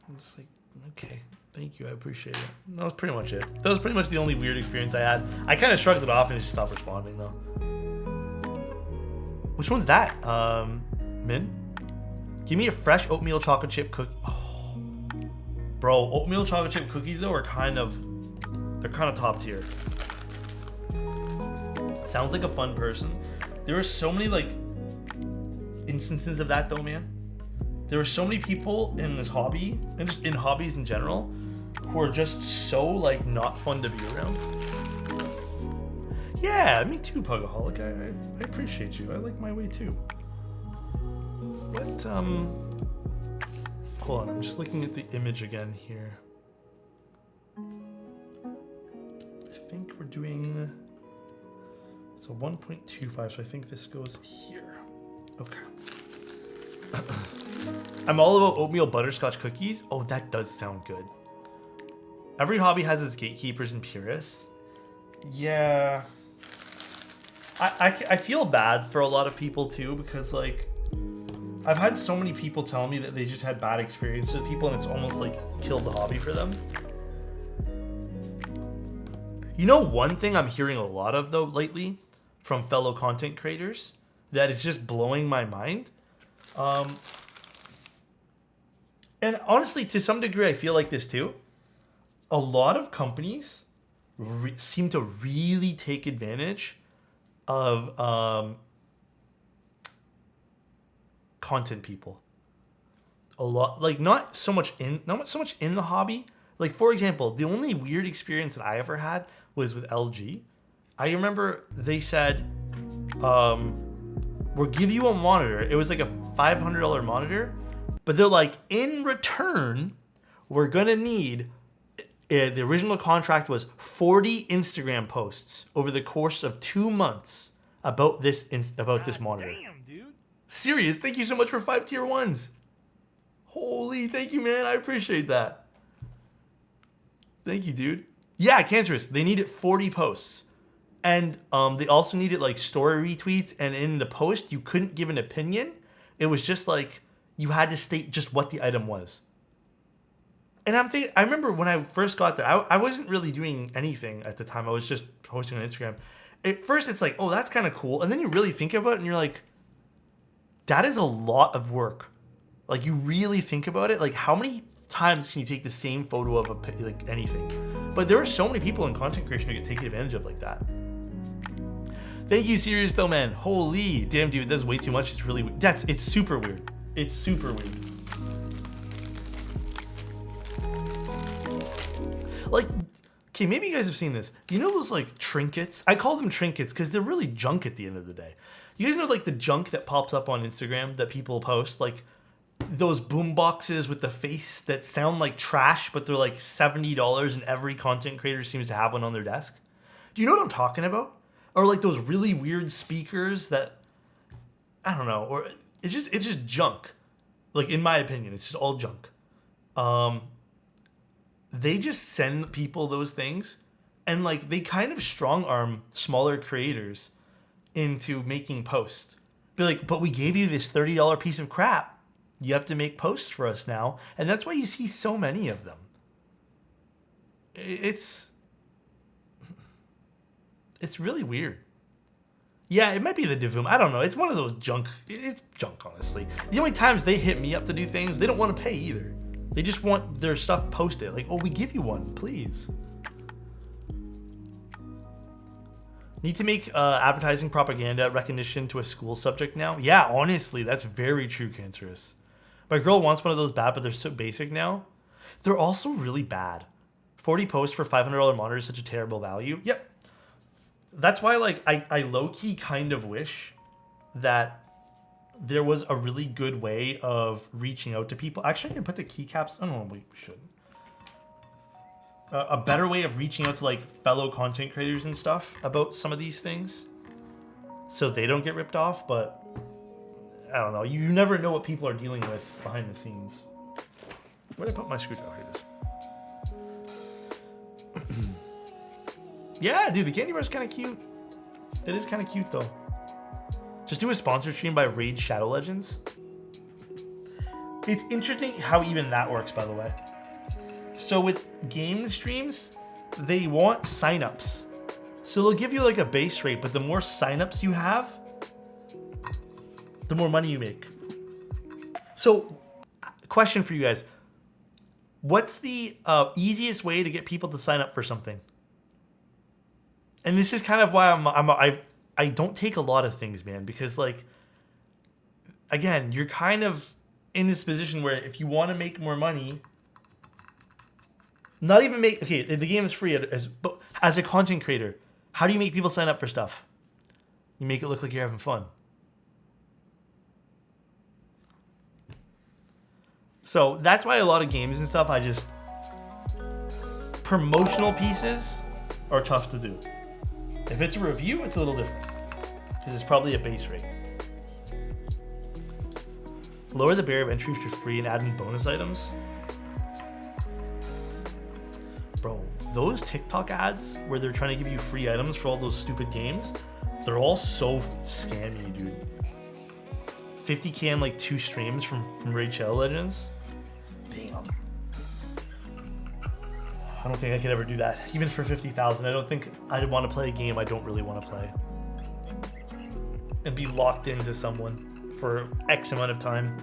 I'm just like, okay, thank you, I appreciate it. That was pretty much it. That was pretty much the only weird experience I had. I kind of shrugged it off and just stopped responding though. Which one's that, Min? Give me a fresh oatmeal chocolate chip cookie. Oh. Bro, oatmeal chocolate chip cookies though are kind of top tier. Sounds like a fun person. There were so many like instances of that though, man. There were so many people in this hobby and just in hobbies in general who are just so like not fun to be around. Yeah, me too, Pugaholic. I appreciate you. I like my way too. But hold on, I'm just looking at the image again here. I think we're doing so 1.25, so I think this goes here. Okay. I'm all about oatmeal butterscotch cookies. Oh, that does sound good. Every hobby has its gatekeepers and purists. Yeah. I feel bad for a lot of people too, because like I've had so many people tell me that they just had bad experiences with people and it's almost like killed the hobby for them. You know, one thing I'm hearing a lot of though lately from fellow content creators that is just blowing my mind. And honestly, to some degree, I feel like this too. A lot of companies seem to really take advantage of content people. A lot, like not so much in the hobby, Like, for example, the only weird experience that I ever had was with LG. I remember they said, we'll give you a monitor. It was like a $500 monitor, but they're like, in return, we're gonna need, the original contract was 40 Instagram posts over the course of 2 months about this monitor. Damn, dude. Serious, thank you so much for 5 tier 1s. Holy, thank you, man. I appreciate that. Thank you, dude. Yeah, Cancerous. They needed 40 posts. And they also needed like story retweets. And in the post, you couldn't give an opinion. It was just like you had to state just what the item was. And I remember when I first got that, I wasn't really doing anything at the time. I was just posting on Instagram. At first, it's like, oh, that's kind of cool. And then you really think about it and you're like, that is a lot of work. Like, you really think about it. Like, how many times can you take the same photo of like anything? But there are so many people in content creation who get taken advantage of like that. Thank you, Serious though, man. Holy damn, dude, that's way too much. It's really weird. It's super weird. It's super weird. Like, okay, maybe you guys have seen this. You know those like trinkets? I call them trinkets because they're really junk at the end of the day. You guys know like the junk that pops up on Instagram that people post, like those boom boxes with the face that sound like trash, but they're like $70 and every content creator seems to have one on their desk. Do you know what I'm talking about? Or like those really weird speakers that, I don't know, or it's just junk. Like, in my opinion, it's just all junk. They just send people those things and like they kind of strong arm smaller creators into making posts. Be like, but we gave you this $30 piece of crap. You have to make posts for us now. And that's why you see so many of them. It's really weird. Yeah, it might be the Divum. I don't know. It's one of those junk. It's junk, honestly. The only times they hit me up to do things, they don't want to pay either. They just want their stuff posted. Like, oh, we give you one, please. Need to make advertising propaganda recognition to a school subject now? Yeah, honestly, that's very true, Cancerous. My girl wants one of those bad, but they're so basic now. They're also really bad. 40 posts for $500 monitor is such a terrible value. Yep. That's why, like, I low-key kind of wish that there was a really good way of reaching out to people. Actually, I can put the keycaps. Oh, no, wait, we shouldn't. A better way of reaching out to, like, fellow content creators and stuff about some of these things so they don't get ripped off, but I don't know. You never know what people are dealing with behind the scenes. Where did I put my screwdriver? Here it is. Yeah, dude, the Candybar is kind of cute. It is kind of cute, though. Just do a sponsor stream by Raid Shadow Legends. It's interesting how even that works, by the way. So with game streams, they want signups. So they'll give you like a base rate, but the more signups you have, the more money you make. So, question for you guys. What's the easiest way to get people to sign up for something? And this is kind of why I don't take a lot of things, man, because like, again, you're kind of in this position where if you want to make more money, not even make, okay, the game is free but as a content creator, how do you make people sign up for stuff? You make it look like you're having fun. So that's why a lot of games and stuff, promotional pieces are tough to do. If it's a review, it's a little different because it's probably a base rate. Lower the barrier of entry for free and add in bonus items. Bro, those TikTok ads where they're trying to give you free items for all those stupid games, they're all so scammy, dude. 50K on like 2 streams from Raid Shadow Legends. Damn. I don't think I could ever do that. Even for 50,000, I don't think I'd want to play a game I don't really want to play. And be locked into someone for X amount of time.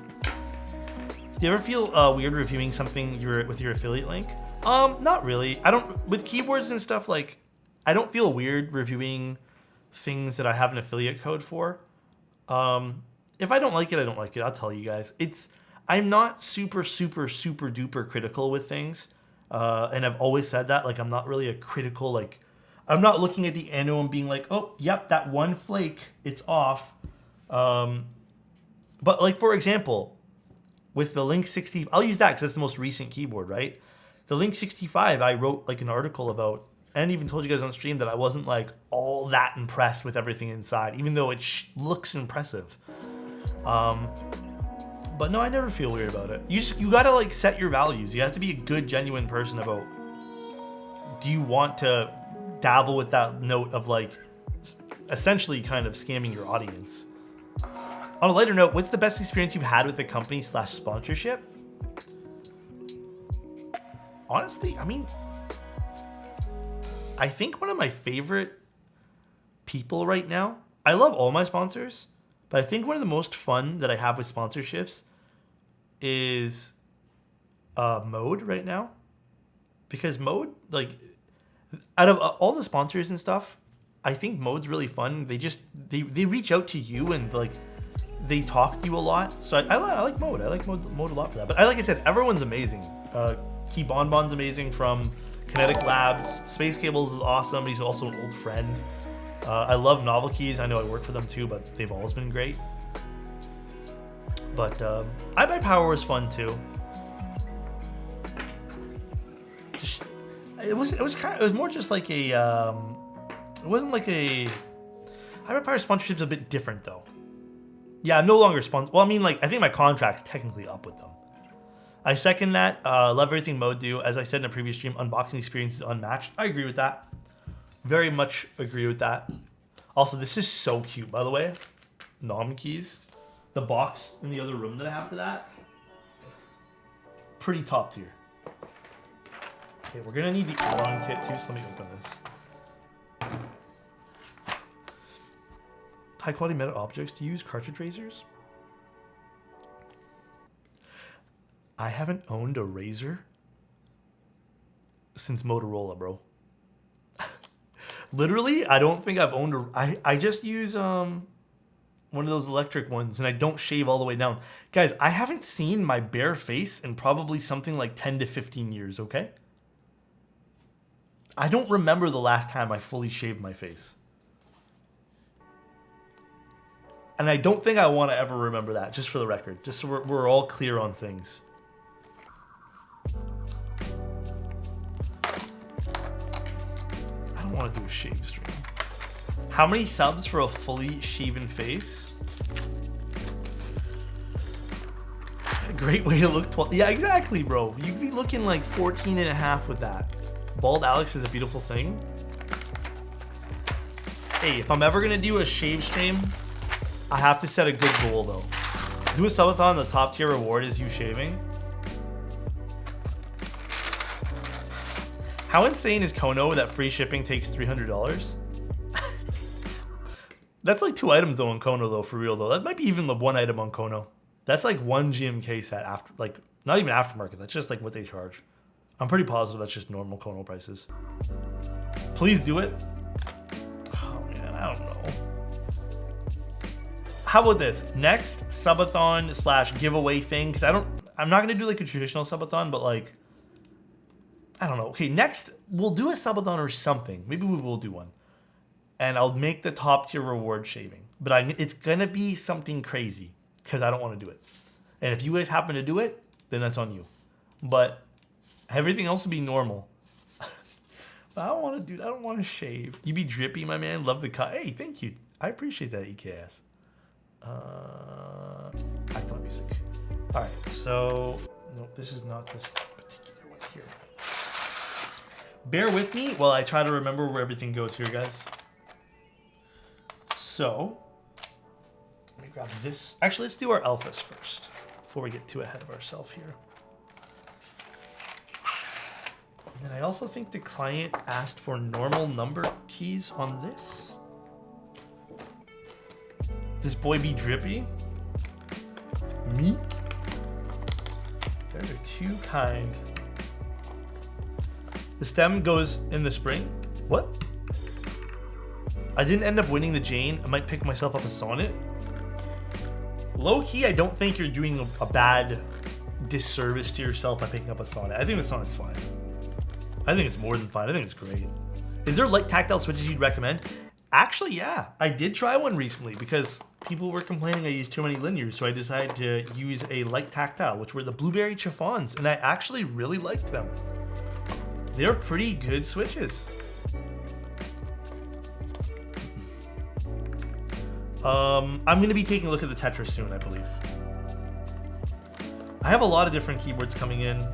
Do you ever feel weird reviewing something with your affiliate link? Not really. I don't, with keyboards and stuff, like, I don't feel weird reviewing things that I have an affiliate code for. If I don't like it, I don't like it. I'll tell you guys. I'm not super duper critical with things. And I've always said that. Like, I'm not really a critical, like, I'm not looking at the anno and being like, oh, yep, that one flake, it's off. But like, for example, with the Link 60, I'll use that because that's the most recent keyboard, right? The Link 65, I wrote like an article about, and even told you guys on stream that I wasn't like all that impressed with everything inside, even though it looks impressive. But no, I never feel weird about it. You gotta like set your values. You have to be a good, genuine person about, do you want to dabble with that note of like essentially kind of scamming your audience? On a lighter note, what's the best experience you've had with a company / sponsorship? Honestly, I mean, I think one of my favorite people right now, I love all my sponsors, but I think one of the most fun that I have with sponsorships is Mode right now. Because Mode, like, out of all the sponsors and stuff, I think Mode's really fun. They reach out to you and like they talk to you a lot. So I like Mode. I like Mode a lot for that. But like I said, everyone's amazing. Key Bonbon's amazing from Kinetic Labs. Space Cables is awesome. He's also an old friend. I love Novel Keys. I know I work for them too, but they've always been great. But iBuyPower was fun too. It was more just like a it wasn't like a iBuyPower sponsorship's a bit different though. Yeah, I'm no longer sponsored. Well, I mean, like, I think my contract's technically up with them. I second that. Love everything Mode do. As I said in a previous stream, unboxing experience is unmatched. I agree with that. Very much agree with that. Also, this is so cute, by the way. Nom keys. The box in the other room that I have for that. Pretty top tier. Okay, we're gonna need the add-on kit too, so let me open this. High quality metal objects. Do you use cartridge razors? I haven't owned a razor since Motorola, bro. Literally, I don't think I've owned I just use one of those electric ones, and I don't shave all the way down. Guys, I haven't seen my bare face in probably something like 10 to 15 years, okay? I don't remember the last time I fully shaved my face. And I don't think I want to ever remember that, just for the record. Just so we're all clear on things. I don't want to do a shave stream. How many subs for a fully shaven face? A great way to look 12. Yeah, exactly, bro. You'd be looking like 14 and a half with that. Bald Alex is a beautiful thing. Hey, if I'm ever going to do a shave stream, I have to set a good goal, though. Do a subathon, the top tier reward is you shaving. How insane is Kono that free shipping takes $300? That's like 2 items though on Kono though, for real though. That might be even the 1 item on Kono. That's like 1 GMK set after, like, not even aftermarket. That's just like what they charge. I'm pretty positive that's just normal Kono prices. Please do it. Oh man, I don't know. How about this? Next subathon / giveaway thing, because I'm not gonna do like a traditional subathon, but like, I don't know. Okay, next we'll do a subathon or something. Maybe we will do one. And I'll make the top tier reward shaving. But it's gonna be something crazy because I don't want to do it. And if you guys happen to do it, then that's on you. But everything else will be normal. But I don't want to do that. I don't want to shave. You be drippy, my man. Love the cut. Hey, thank you. I appreciate that, EKS. Act on music. All right, so nope, this is not this particular one here. Bear with me while I try to remember where everything goes here, guys. So, let me grab this. Actually, let's do our alphas first before we get too ahead of ourselves here. And then I also think the client asked for normal number keys on this. This boy be drippy. Me? You guys are too kind. The stem goes in the spring. What? I didn't end up winning the Jane. I might pick myself up a Sonnet. Low key, I don't think you're doing a bad disservice to yourself by picking up a Sonnet. I think the Sonnet's fine. I think it's more than fine. I think it's great. Is there light tactile switches you'd recommend? Actually, yeah. I did try one recently because people were complaining I used too many linears, so I decided to use a light tactile, which were the blueberry chiffons, and I actually really liked them. They're pretty good switches. I'm going to be taking a look at the Tetris soon, I believe. I have a lot of different keyboards coming in.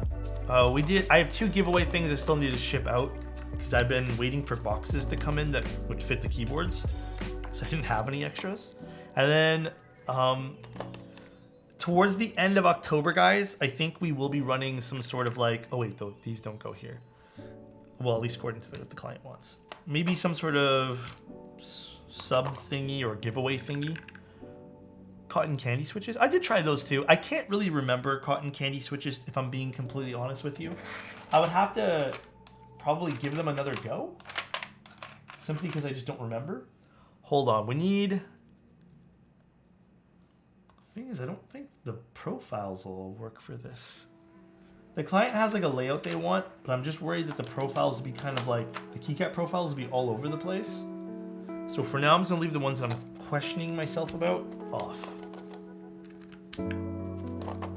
I have 2 giveaway things I still need to ship out because I've been waiting for boxes to come in that would fit the keyboards, so I didn't have any extras. And then towards the end of October, guys, I think we will be running some sort of like, oh wait, though, these don't go here. Well, at least according to what the client wants. Maybe some sort of sub thingy or giveaway thingy. Cotton candy switches. I did try those too. I can't really remember cotton candy switches if I'm being completely honest with you. I would have to probably give them another go. Simply because I just don't remember. Hold on. We need... The thing is, I don't think the profiles will work for this. The client has like a layout they want, but I'm just worried that the profiles will be kind of like... The keycap profiles will be all over the place. So for now, I'm just going to leave the ones that I'm questioning myself about off. And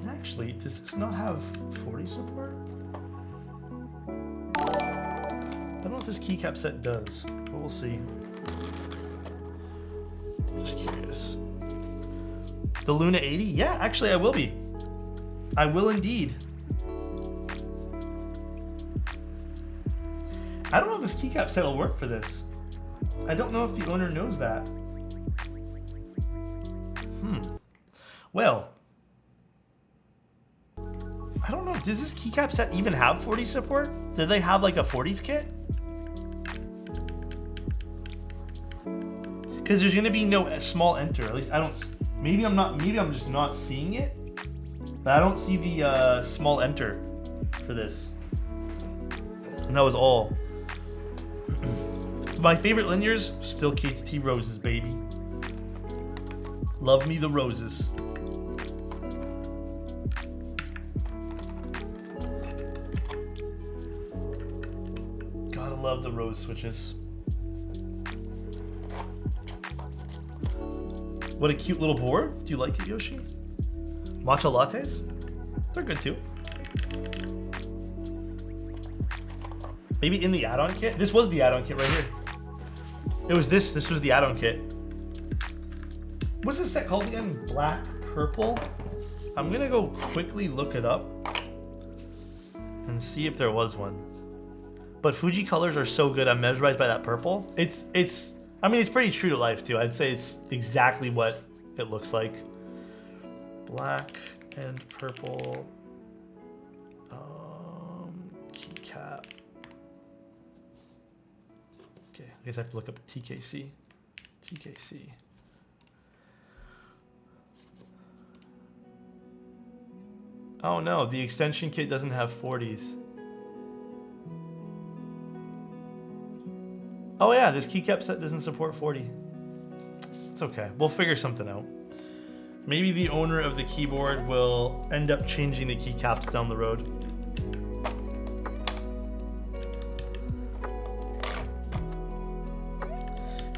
actually, does this not have 40 support? I don't know if this keycap set does, but we'll see. Just curious. The Luna 80? Yeah, actually I will be. I will indeed. I don't know if this keycap set will work for this. I don't know if the owner knows that. Well, I don't know. Does this keycap set even have 40 support? Do they have like a 40s kit? Because there's gonna be no small enter. At least I don't. Maybe I'm just not seeing it. But I don't see the small enter for this. And that was all. My favorite linears, still KTT Roses, baby. Love me the roses. Gotta love the rose switches. What a cute little board. Do you like it, Yoshi? Matcha lattes? They're good too. Maybe in the add-on kit? This was the add-on kit right here. It was this. This was the add-on kit. What's this set called again? Black, purple? I'm gonna go quickly look it up and see if there was one. But Fuji colors are so good. I'm mesmerized by that purple. I mean, it's pretty true to life too. I'd say it's exactly what it looks like. Black and purple. Keycap. Okay, I guess I have to look up TKC. TKC. Oh no, the extension kit doesn't have 40s. Oh yeah, this keycap set doesn't support 40. It's okay, we'll figure something out. Maybe the owner of the keyboard will end up changing the keycaps down the road.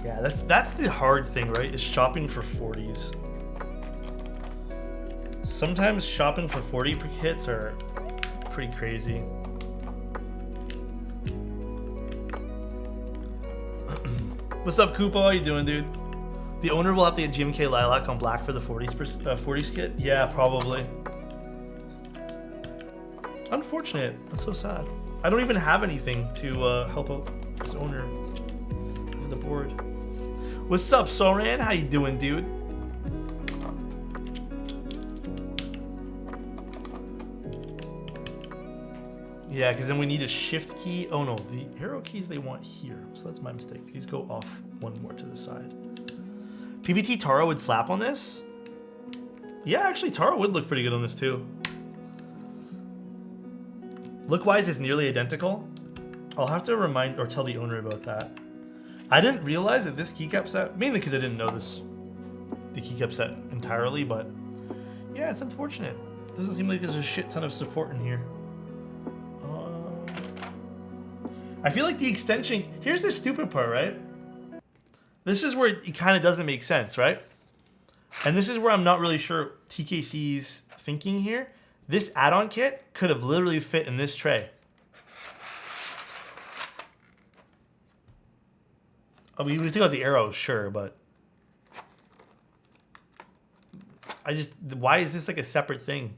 Yeah, that's the hard thing, right? Is shopping for 40s. Sometimes shopping for 40 kits are pretty crazy. What's up, Koopa? How you doing, dude? The owner will have to get GMK Lilac on black for the 40s kit? Yeah, probably. Unfortunate. That's so sad. I don't even have anything to help out this owner of the board. What's up, Soran? How you doing, dude? Yeah, because then we need a shift key. Oh no, the arrow keys they want here. So that's my mistake. These go off one more to the side. PBT Taro would slap on this? Yeah, actually Taro would look pretty good on this too. Look-wise, it's nearly identical. I'll have to remind or tell the owner about that. I didn't realize that this keycap set, mainly because I didn't know the keycap set entirely, but yeah, it's unfortunate. Doesn't seem like there's a shit ton of support in here. I feel like the extension, here's the stupid part, right? This is where it kind of doesn't make sense, right? And this is where I'm not really sure TKC's thinking here. This add-on kit could have literally fit in this tray. I mean, we took out the arrows, sure, but why is this like a separate thing?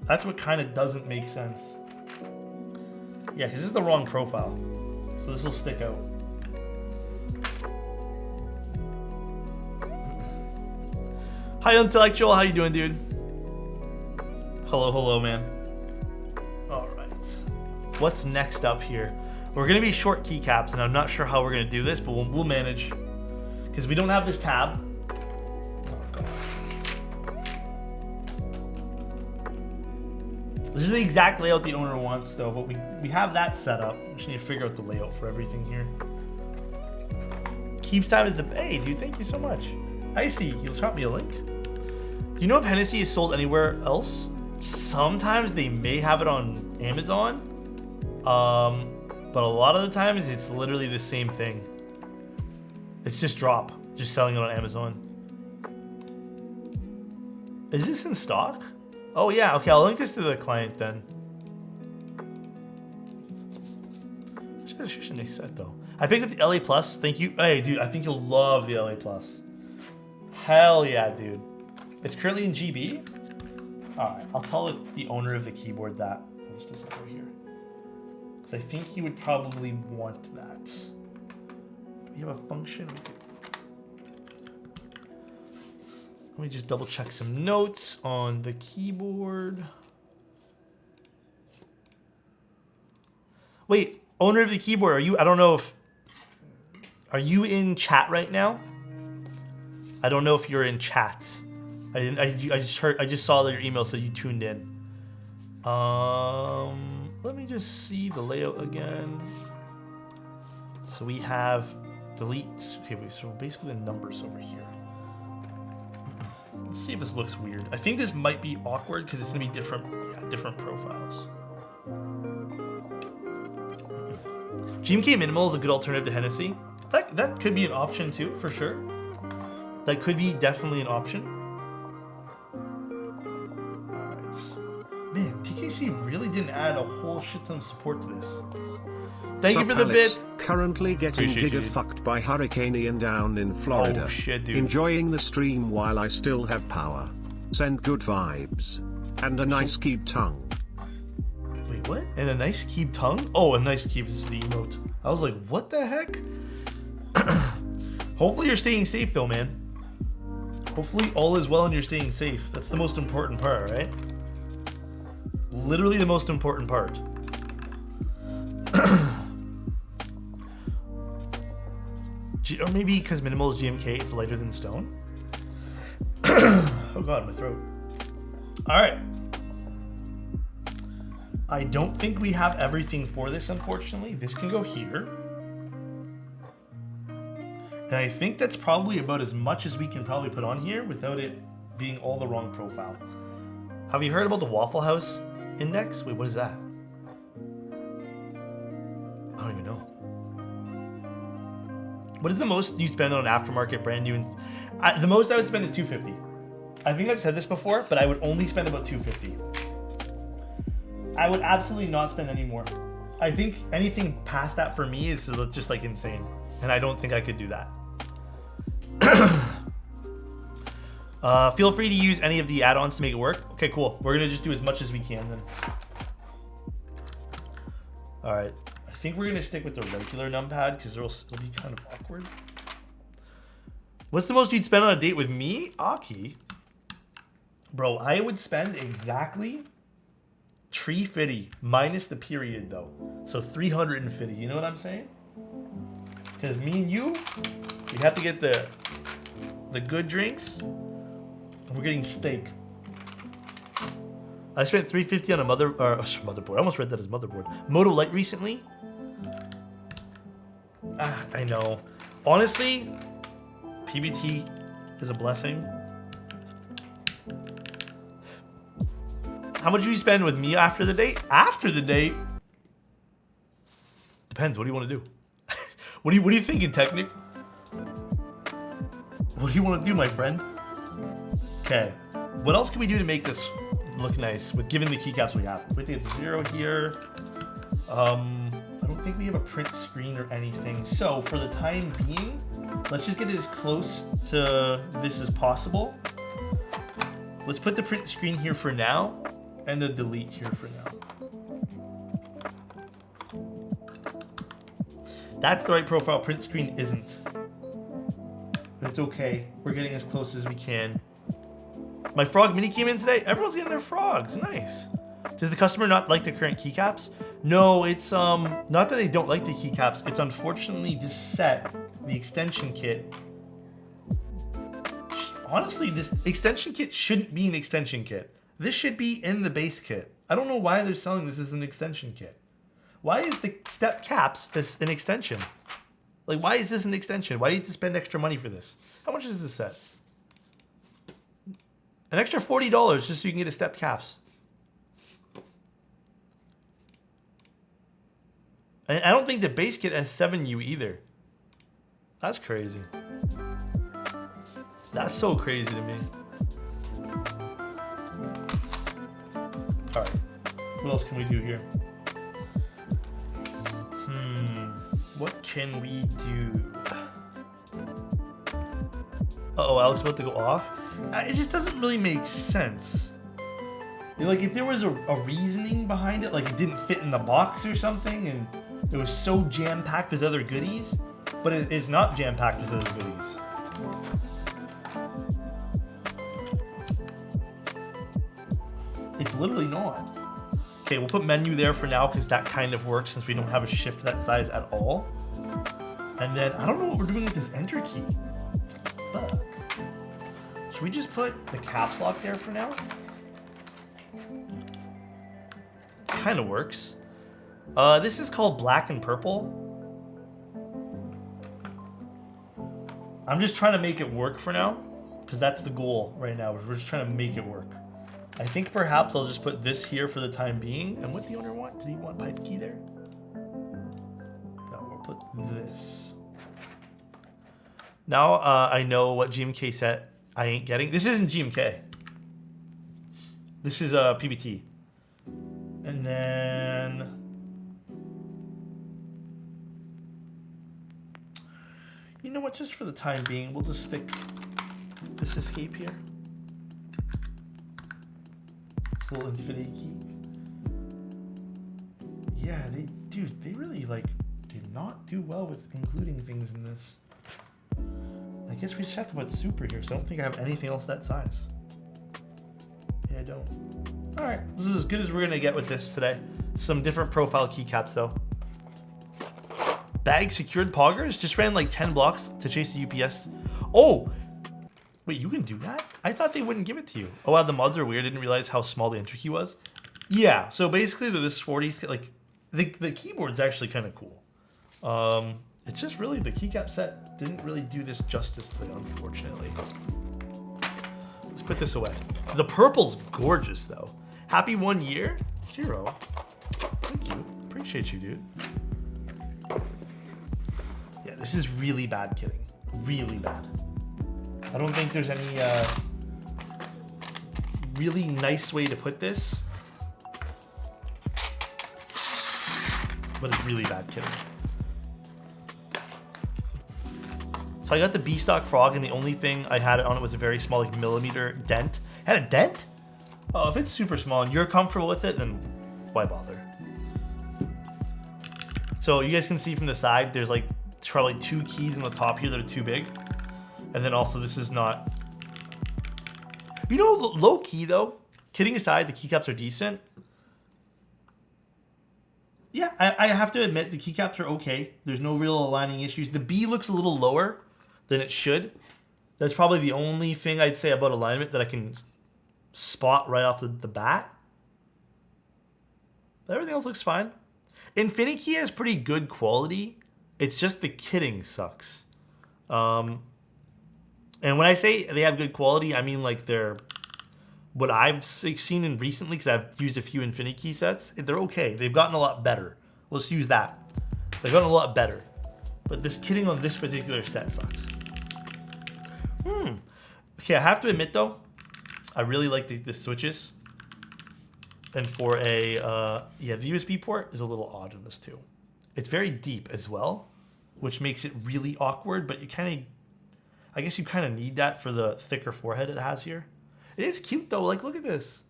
That's what kind of doesn't make sense. Yeah, because this is the wrong profile. So this will stick out. Hi, Intellectual. How you doing, dude? Hello, hello, man. All right. What's next up here? We're going to be short keycaps, and I'm not sure how we're going to do this, but we'll manage. Because we don't have this tab. Oh, God. This is the exact layout the owner wants, though, but we have that set up. We just need to figure out the layout for everything here. Keeps time is the... Hey, dude, thank you so much. Icy, you'll drop me a link. You know if Hennessy is sold anywhere else? Sometimes they may have it on Amazon. But a lot of the times it's literally the same thing. It's just just selling it on Amazon. Is this in stock? Oh yeah, okay, I'll link this to the client then. Such a nice set though. I picked up the LA Plus, thank you. Hey dude, I think you'll love the LA Plus. Hell yeah, dude. It's currently in GB. All right, I'll tell the owner of the keyboard that. This doesn't go here. Because I think he would probably want that. Do we have a function? We do. Let me just double check some notes on the keyboard. Wait, owner of the keyboard, are you, I don't know if, are you in chat right now? I don't know if you're in chat. I just saw that your email said you tuned in. Let me just see the layout again. So we have delete. Okay, wait, so basically the numbers over here. Let's see if this looks weird. I think this might be awkward because it's gonna be different profiles. GMK Minimal is a good alternative to Hennessy. That could be an option too, for sure. That could be definitely an option. Man, TKC really didn't add a whole shit ton of support to this. Thank you for the bits. Currently getting giga-fucked by Hurricane down in Florida. Oh shit, dude. Enjoying the stream while I still have power. Send good vibes. And a nice keep tongue. Wait, what? And a nice keep tongue? Oh, a nice keep is the emote. I was like, what the heck? Hopefully you're staying safe though, man. Hopefully all is well and you're staying safe. That's the most important part, right? Literally the most important part. Or maybe because minimal is GMK, it's lighter than stone. Oh god, my throat. Alright. I don't think we have everything for this, unfortunately. This can go here. And I think that's probably about as much as we can probably put on here without it being all the wrong profile. Have you heard about the Waffle House index? Wait, what is that? I don't even know. What is the most you spend on an aftermarket brand new? The most I would spend is $250. I think I've said this before, but I would only spend about $250. I would absolutely not spend any more. I think anything past that for me is just like insane. And I don't think I could do that. Feel free to use any of the add-ons to make it work. Okay, cool. We're gonna just do as much as we can then. All right. I think we're gonna stick with the regular numpad because it'll be kind of awkward. What's the most you'd spend on a date with me? Aki? Bro, I would spend exactly $350 minus the period though. So $350, you know what I'm saying? Because me and you, we have to get the good drinks. And we're getting steak. I spent $350 on a motherboard. I almost read that as motherboard. Moto Light recently. I know. Honestly, PBT is a blessing. How much did you spend with me after the date? After the date? Depends. What do you want to do? What are you thinking, Technic? What do you want to do, my friend? Okay. What else can we do to make this look nice with given the keycaps we have? We think it's 0 here. I don't think we have a print screen or anything. So for the time being, let's just get it as close to this as possible. Let's put the print screen here for now and a delete here for now. That's the right profile. Print screen isn't. But it's okay. We're getting as close as we can. My frog mini came in today. Everyone's getting their frogs. Nice. Does the customer not like the current keycaps? No, it's not that they don't like the keycaps. It's unfortunately this set, the extension kit. Honestly, this extension kit shouldn't be an extension kit. This should be in the base kit. I don't know why they're selling this as an extension kit. Why is the step caps an extension? Like, why is this an extension? Why do you have to spend extra money for this? How much is this set? An extra $40 just so you can get a step caps. And I don't think the base kit has 7U either. That's crazy. That's so crazy to me. All right. What else can we do here? What can we do? Uh-oh, Alex about to go off. It just doesn't really make sense. Like, if there was a reasoning behind it, like it didn't fit in the box or something, and it was so jam-packed with other goodies, but it's not jam-packed with other goodies. It's literally not. Okay, we'll put menu there for now because that kind of works since we don't have a shift that size at all. And then, I don't know what we're doing with this enter key. Fuck. Should we just put the caps lock there for now? Kind of works. This is called black and purple. I'm just trying to make it work for now because that's the goal right now. We're just trying to make it work. I think perhaps I'll just put this here for the time being. And what did the owner want? Did he want pipe key there? No, we'll put this. Now I know what GMK set I ain't getting. This isn't GMK. This is PBT. And then... You know what? Just for the time being, we'll just stick this escape here. Little infinity key. Yeah, they really did not do well with including things in this. I guess we just have to put super here, so I don't think I have anything else that size. Yeah, I don't. Alright, this is as good as we're gonna get with this today. Some different profile keycaps though. Bag secured poggers just ran like 10 blocks to chase the UPS. Oh! Wait, you can do that? I thought they wouldn't give it to you. Oh wow, the mods are weird. I didn't realize how small the enter key was. Yeah, so basically this 40's like the keyboard's actually kind of cool. It's just really the keycap set didn't really do this justice today, unfortunately. Let's put this away. The purple's gorgeous though. Happy 1 year, Hero. Thank you. Appreciate you, dude. Yeah, this is really bad kitting. Really bad. I don't think there's any really nice way to put this, but it's really bad kitting. So I got the B stock frog, and the only thing I had it on it was a very small, like millimeter dent. It had a dent? Oh, if it's super small and you're comfortable with it, then why bother? So you guys can see from the side, there's like probably 2 keys on the top here that are too big. And then also this is not, you know, low key though, kidding aside, the keycaps are decent. Yeah, I have to admit the keycaps are okay. There's no real aligning issues. The B looks a little lower than it should. That's probably the only thing I'd say about alignment that I can spot right off the bat. But everything else looks fine. Infinity has pretty good quality. It's just the kitting sucks. And when I say they have good quality, I mean like they're what I've seen in recently, because I've used a few Infinity Key sets. They're okay. They've gotten a lot better. Let's use that. They've gotten a lot better. But this kitting on this particular set sucks. Okay, I have to admit though, I really like the switches. And for a, the USB port is a little odd on this too. It's very deep as well, which makes it really awkward, but you kind of, I guess you kind of need that for the thicker forehead it has here. It is cute though, like look at this.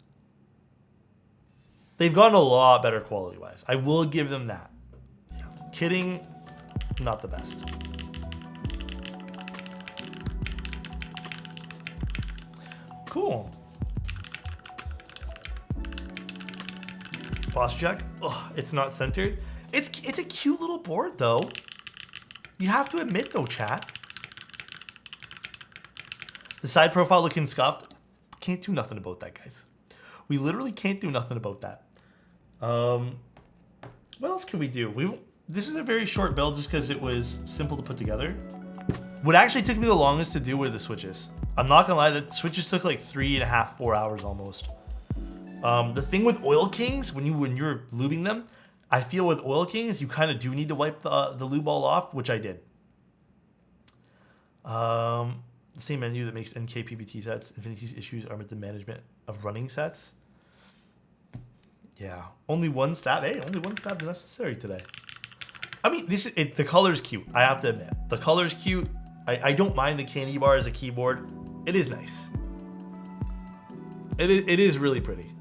They've gotten a lot better quality-wise. I will give them that. Yeah. Kitting, not the best. Cool. Boss check. Ugh, it's not centered. It's a cute little board though. You have to admit though, chat. The side profile looking scuffed. Can't do nothing about that, guys. We literally can't do nothing about that. What else can we do? This is a very short build just because it was simple to put together. What actually took me the longest to do were the switches. I'm not gonna lie, the switches took like 3.5, 4 hours almost. The thing with Oil Kings, when you're lubing them, I feel with Oil Kings, you kind of do need to wipe the lube all off, which I did. The same menu that makes NK PBT sets. Infinity's issues are with the management of running sets. Yeah, only one stab. Hey, only one stab is necessary today. I mean, the color's cute. I have to admit, the color's cute. I don't mind the Candybar as a keyboard. It is nice. It is really pretty.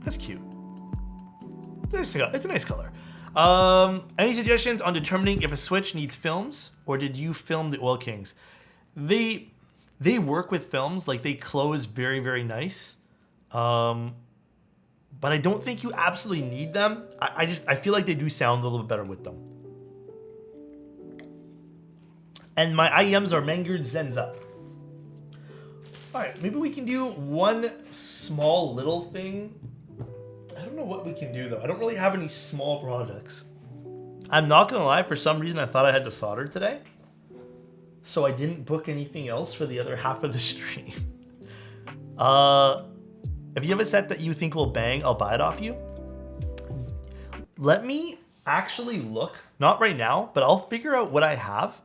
That's cute. It's a nice color. Any suggestions on determining if a switch needs films, or did you film the Oil Kings? They work with films, like they close very, very nice. But I don't think you absolutely need them. I feel like they do sound a little bit better with them. And my IEMs are Mangard Zenza. All right, maybe we can do one small little thing. I don't know what we can do though. I don't really have any small projects. I'm not gonna lie, for some reason I thought I had to solder today. So I didn't book anything else for the other half of the stream. If you have a set that you think will bang, I'll buy it off you. Let me actually look, not right now, but I'll figure out what I have.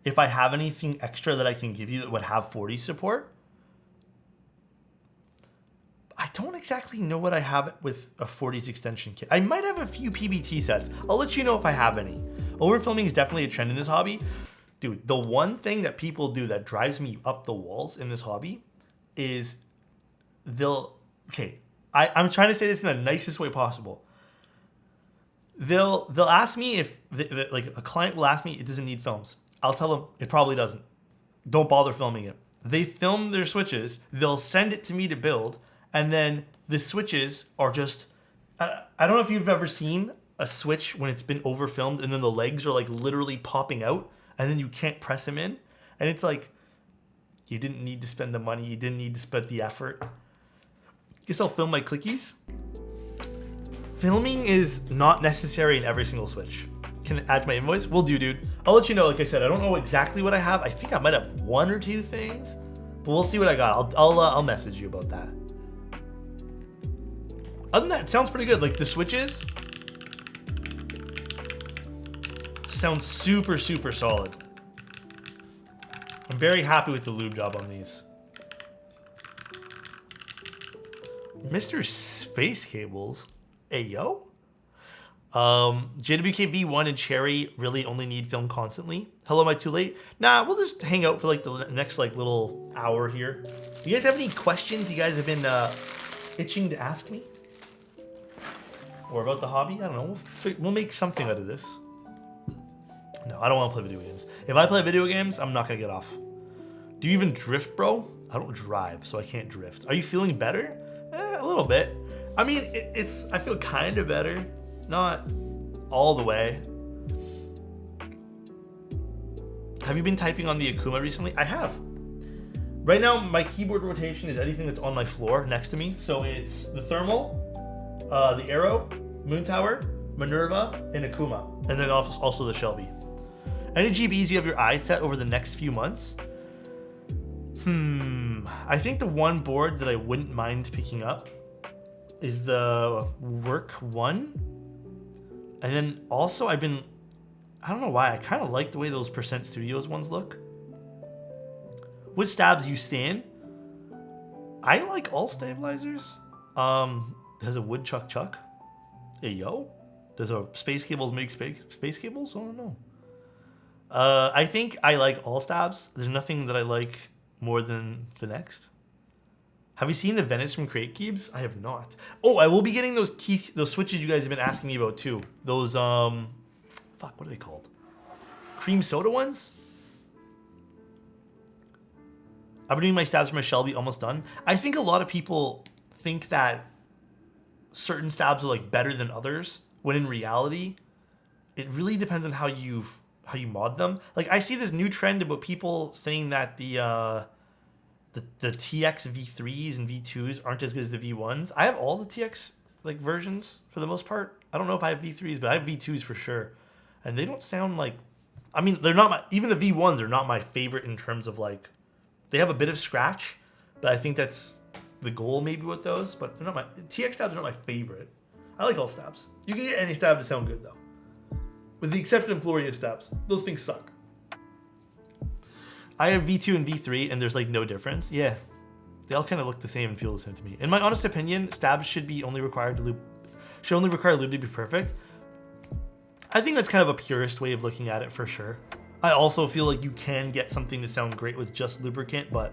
If I have anything extra that I can give you that would have 40 support. I don't exactly know what I have with a 40s extension kit. I might have a few PBT sets. I'll let you know if I have any. Overfilming is definitely a trend in this hobby. Dude, the one thing that people do that drives me up the walls in this hobby is I'm trying to say this in the nicest way possible. They'll ask me if, like a client will ask me, it doesn't need films. I'll tell them it probably doesn't. Don't bother filming it. They film their switches, they'll send it to me to build, and then the switches are just, I don't know if you've ever seen a switch when it's been overfilmed and then the legs are like literally popping out and then you can't press them in. And it's like, you didn't need to spend the money, you didn't need to spend the effort. Guess I'll film my clickies. Filming is not necessary in every single switch. Can I add to my invoice? Will do, dude. I'll let you know, like I said, I don't know exactly what I have. I think I might have 1 or 2 things, but we'll see what I got. I'll message you about that. Other than that, it sounds pretty good. Like the switches sound super, super solid. I'm very happy with the lube job on these. Mr. Space Cables. Ayo. JWK V1 and Cherry really only need film constantly. Hello, am I too late? Nah, we'll just hang out for like the next like little hour here. You guys have any questions you guys have been itching to ask me? Or about the hobby? I don't know. We'll make something out of this. No, I don't want to play video games. If I play video games, I'm not going to get off. Do you even drift, bro? I don't drive, so I can't drift. Are you feeling better? A little bit. I mean, I feel kind of better. Not all the way. Have you been typing on the Akuma recently? I have. Right now, my keyboard rotation is anything that's on my floor next to me. So it's the Thermal, the Arrow, Moon Tower, Minerva, and Akuma. And then also the Shelby. Any GBs you have your eyes set over the next few months? I think the one board that I wouldn't mind picking up is the Work One. And then also I don't know why, I kind of like the way those Percent Studios ones look. Which stabs you stand? I like all stabilizers. Does a wood chuck? Hey yo? Does a space cables make space cables? I don't know. I think I like all stabs. There's nothing that I like more than the next. Have you seen the Venice from Crate Cubes? I have not. Oh, I will be getting those switches you guys have been asking me about too. Those fuck, what are they called? Cream soda ones? I've been doing my stabs for my Shelby, almost done. I think a lot of people think that certain stabs are like better than others, when in reality, it really depends on how you mod them. Like I see this new trend about people saying that the TX V3s and V2s aren't as good as the V1s. I have all the TX like versions for the most part. I don't know if I have V3s, but I have V2s for sure. And they don't sound like, I mean, they're not even the V1s are not my favorite in terms of like, they have a bit of scratch, but I think that's the goal maybe with those, but they're not TX stabs are not my favorite. I like all stabs. You can get any stab to sound good though. With the exception of Gloria stabs. Those things suck. I have V2 and V3 and there's like no difference. Yeah. They all kind of look the same and feel the same to me. In my honest opinion, stabs should only require lube to be perfect. I think that's kind of a purist way of looking at it for sure. I also feel like you can get something to sound great with just lubricant, but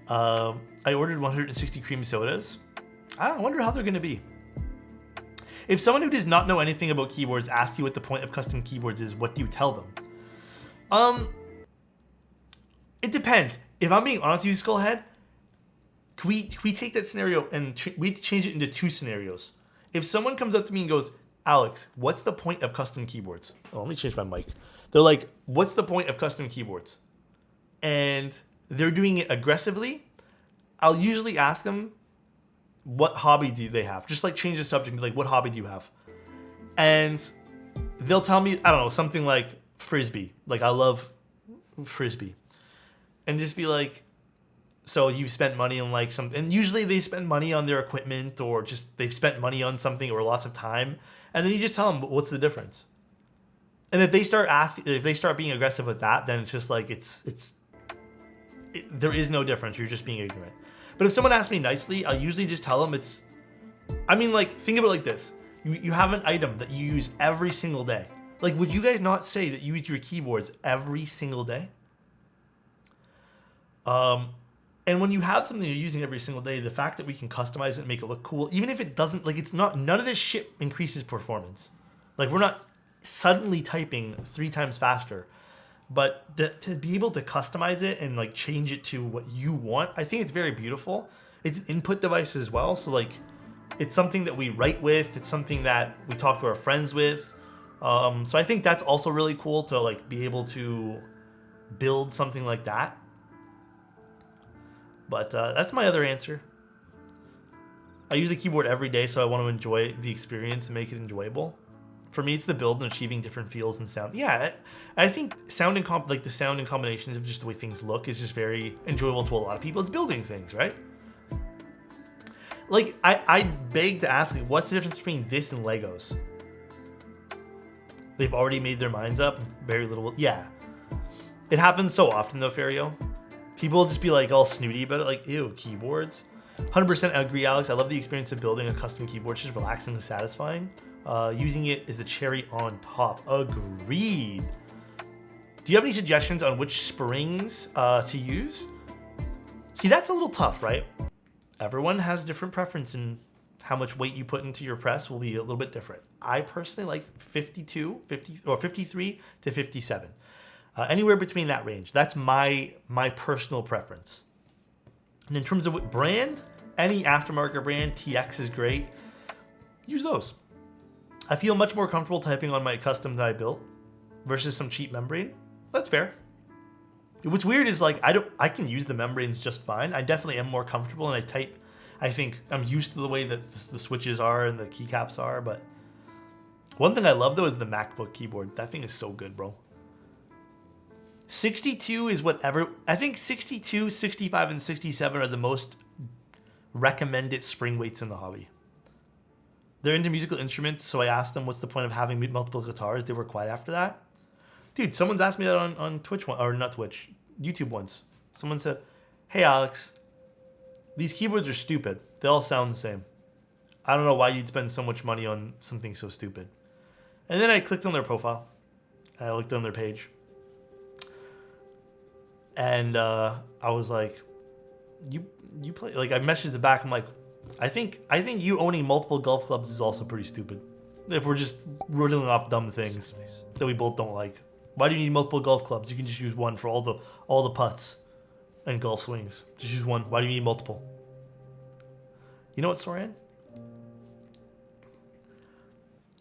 I ordered 160 cream sodas. I wonder how they're going to be. If someone who does not know anything about keyboards asks you what the point of custom keyboards is, what do you tell them? It depends. If I'm being honest with you, Skullhead, can we take that scenario and we change it into two scenarios? If someone comes up to me and goes, Alex, what's the point of custom keyboards? Oh, let me change my mic. They're like, what's the point of custom keyboards? And they're doing it aggressively. I'll usually ask them, what hobby do they have? Just like change the subject, like what hobby do you have? And they'll tell me, I don't know, something like Frisbee. Like I love Frisbee. And just be like, so you've spent money on like something, and usually they spend money on their equipment or just they've spent money on something or lots of time. And then you just tell them, what's the difference? And if they start being aggressive with that, then it's just like, there is no difference. You're just being ignorant. But if someone asks me nicely, I'll usually just tell them like, think of it like this. You have an item that you use every single day. Like, would you guys not say that you use your keyboards every single day? And when you have something you're using every single day, the fact that we can customize it and make it look cool, even if it doesn't, like none of this shit increases performance. Like we're not suddenly typing 3 times faster, but to be able to customize it and like change it to what you want, I think it's very beautiful. It's an input device as well. So like, it's something that we write with. It's something that we talk to our friends with. So I think that's also really cool to like be able to build something like that. But that's my other answer. I use the keyboard every day, so I want to enjoy the experience and make it enjoyable. For me, it's the build and achieving different feels and sound. Yeah, I think the sound and combinations of just the way things look is just very enjoyable to a lot of people. It's building things, right? Like, I beg to ask, like, what's the difference between this and Legos? They've already made their minds up. Very little. Yeah. It happens so often, though, Ferio. People will just be like all snooty about it, like, ew, keyboards. 100% agree, Alex. I love the experience of building a custom keyboard. It's just relaxing and satisfying. Using it is the cherry on top. Agreed. Do you have any suggestions on which springs to use? See, that's a little tough, right? Everyone has different preference, and how much weight you put into your press will be a little bit different. I personally like 53 to 57. Anywhere between that range. That's my personal preference. And in terms of what brand, any aftermarket brand, TX is great. Use those. I feel much more comfortable typing on my custom that I built versus some cheap membrane. That's fair. What's weird is like I can use the membranes just fine. I definitely am more comfortable and I think I'm used to the way that the switches are and the keycaps are, but one thing I love though is the MacBook keyboard. That thing is so good, bro. 62 is whatever. I think 62, 65, and 67 are the most recommended spring weights in the hobby. They're into musical instruments, so I asked them what's the point of having multiple guitars. They were quiet after that. Dude, someone's asked me that on Twitch, or not Twitch, YouTube once. Someone said, hey Alex, these keyboards are stupid. They all sound the same. I don't know why you'd spend so much money on something so stupid. And then I clicked on their profile. And I looked on their page. And I was like, you play, like I messaged it back. I'm like, I think you owning multiple golf clubs is also pretty stupid. If we're just riddling off dumb things that we both don't like. Why do you need multiple golf clubs? You can just use one for all the putts and golf swings. Just use one. Why do you need multiple? You know what, Soran?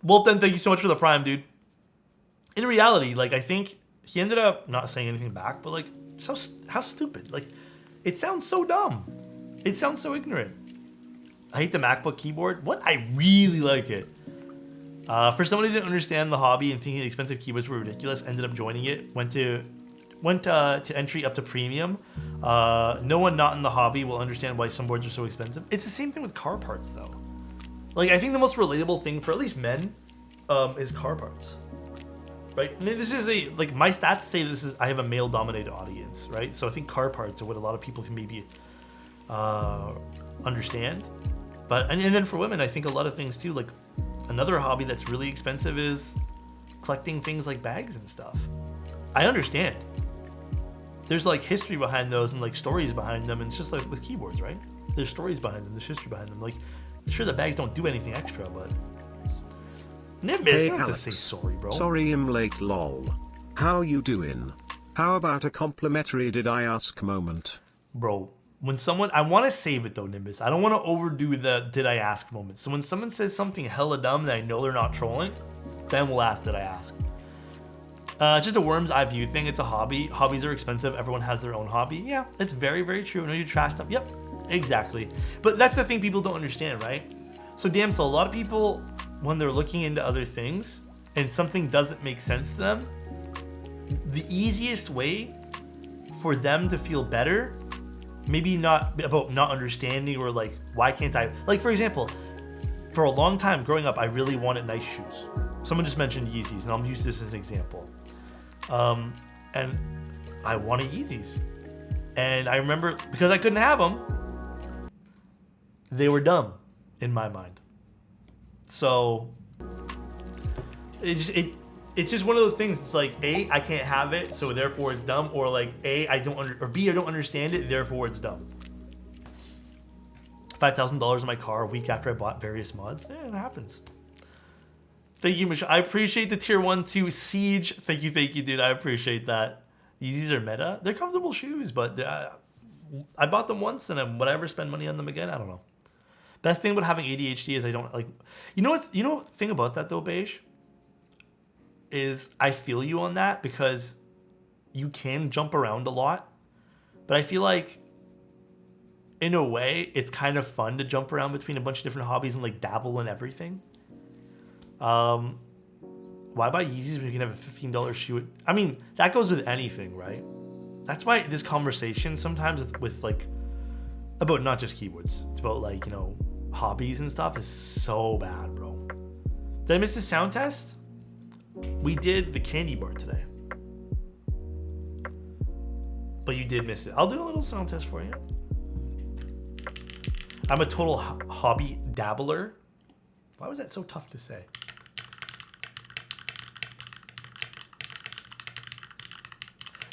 Wolfden, thank you so much for the prime, dude. In reality, like I think he ended up not saying anything back, but like how stupid. Like it sounds so dumb. It sounds so ignorant. I hate the MacBook keyboard. What? I really like it. For someone who didn't understand the hobby and thinking expensive keyboards were ridiculous, ended up joining it. Went to entry up to premium. No one not in the hobby will understand why some boards are so expensive. It's the same thing with car parts, though. Like I think the most relatable thing for at least men is car parts, right? I mean, this is like my stats say I have a male-dominated audience, right? So I think car parts are what a lot of people can maybe understand. But and then for women, I think a lot of things too. Like another hobby that's really expensive is collecting things like bags and stuff. I understand. There's like history behind those and like stories behind them, and it's just like with keyboards, right? There's stories behind them. There's history behind them. Like, sure, the bags don't do anything extra, but Nimbus, hey, you don't have to Alex. say sorry, bro. Sorry, I'm late. Lol. How you doing? How about a complimentary did I ask moment? Bro, when someone, I want to save it though, Nimbus. I don't want to overdo the did I ask moment. So when someone says something hella dumb that I know they're not trolling, then we'll ask did I ask. It's just a worm's eye view thing. It's a hobby. Hobbies are expensive. Everyone has their own hobby. Yeah, it's very, very true. I know you trash them. Yep, exactly. But that's the thing people don't understand, right? So damn, so a lot of people, when they're looking into other things and something doesn't make sense to them, the easiest way for them to feel better, maybe not about not understanding or like, why can't I? Like, for example, for a long time growing up, I really wanted nice shoes. Someone just mentioned Yeezys, and I'll use this as an example. And I wanted Yeezys. And I remember, because I couldn't have them, they were dumb in my mind. So it's just one of those things. It's like, A, I can't have it, so therefore it's dumb, or like A, or B, I don't understand it, therefore it's dumb. $5,000 in my car a week after I bought various mods. Yeah, it happens. Thank you, Michelle. I appreciate the tier 1 to Siege. Thank you, dude. I appreciate that. Yeezys are meta. They're comfortable shoes, but I bought them once, and would I ever spend money on them again? I don't know. Best thing about having ADHD is I don't like. You know the thing about that though, Beige, is I feel you on that because you can jump around a lot, but I feel like in a way it's kind of fun to jump around between a bunch of different hobbies and like dabble in everything. Why buy Yeezys when you can have a $15 shoe? I mean, that goes with anything, right? That's why this conversation sometimes with like about not just keyboards, it's about like, you know, hobbies and stuff is so bad, bro. Did I miss the sound test? We did the Candybar today, but you did miss it. I'll do a little sound test for you. I'm a total hobby dabbler. Why was that so tough to say?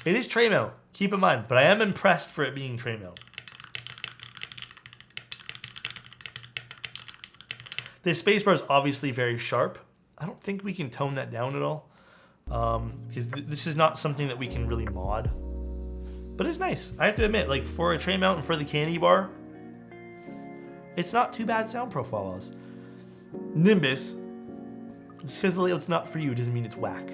It is tray mount, keep in mind, but I am impressed for it being tray mount. The spacebar is obviously very sharp. I don't think we can tone that down at all, because this is not something that we can really mod. But it's nice. I have to admit, like for a tray mount and for the Candybar, it's not too bad sound profile-wise. Nimbus, just because the layout's not for you doesn't mean it's whack.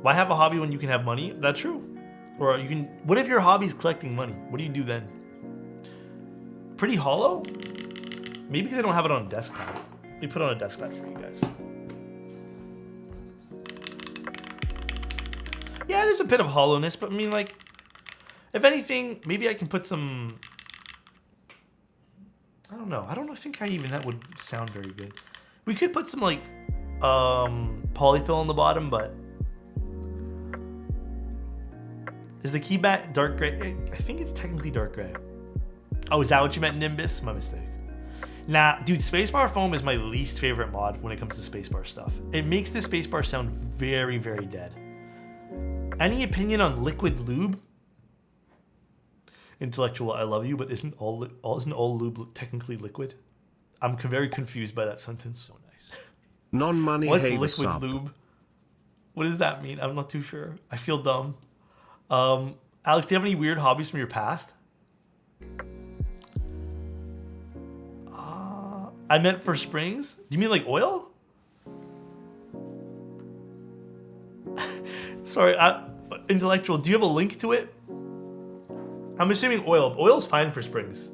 Why have a hobby when you can have money? That's true. Or you can. What if your hobby's collecting money? What do you do then? Pretty hollow? Maybe because I don't have it on a desk pad. Let me put it on a desk pad for you guys. Yeah, there's a bit of hollowness, but I mean, like, if anything, maybe I can put some... I don't know. I don't think that would sound very good. We could put some, like, polyfill on the bottom, but... Is the key mat dark gray? I think it's technically dark gray. Oh, is that what you meant, Nimbus? My mistake. Nah, dude, spacebar foam is my least favorite mod when it comes to spacebar stuff. It makes the spacebar sound very, very dead. Any opinion on liquid lube? Intellectual, I love you, but isn't all lube technically liquid? I'm very confused by that sentence. So nice. Non-money. What's liquid lube? What does that mean? I'm not too sure. I feel dumb. Alex, do you have any weird hobbies from your past? I meant for springs. Do you mean like oil? Sorry, intellectual. Do you have a link to it? I'm assuming oil. Oil's fine for springs.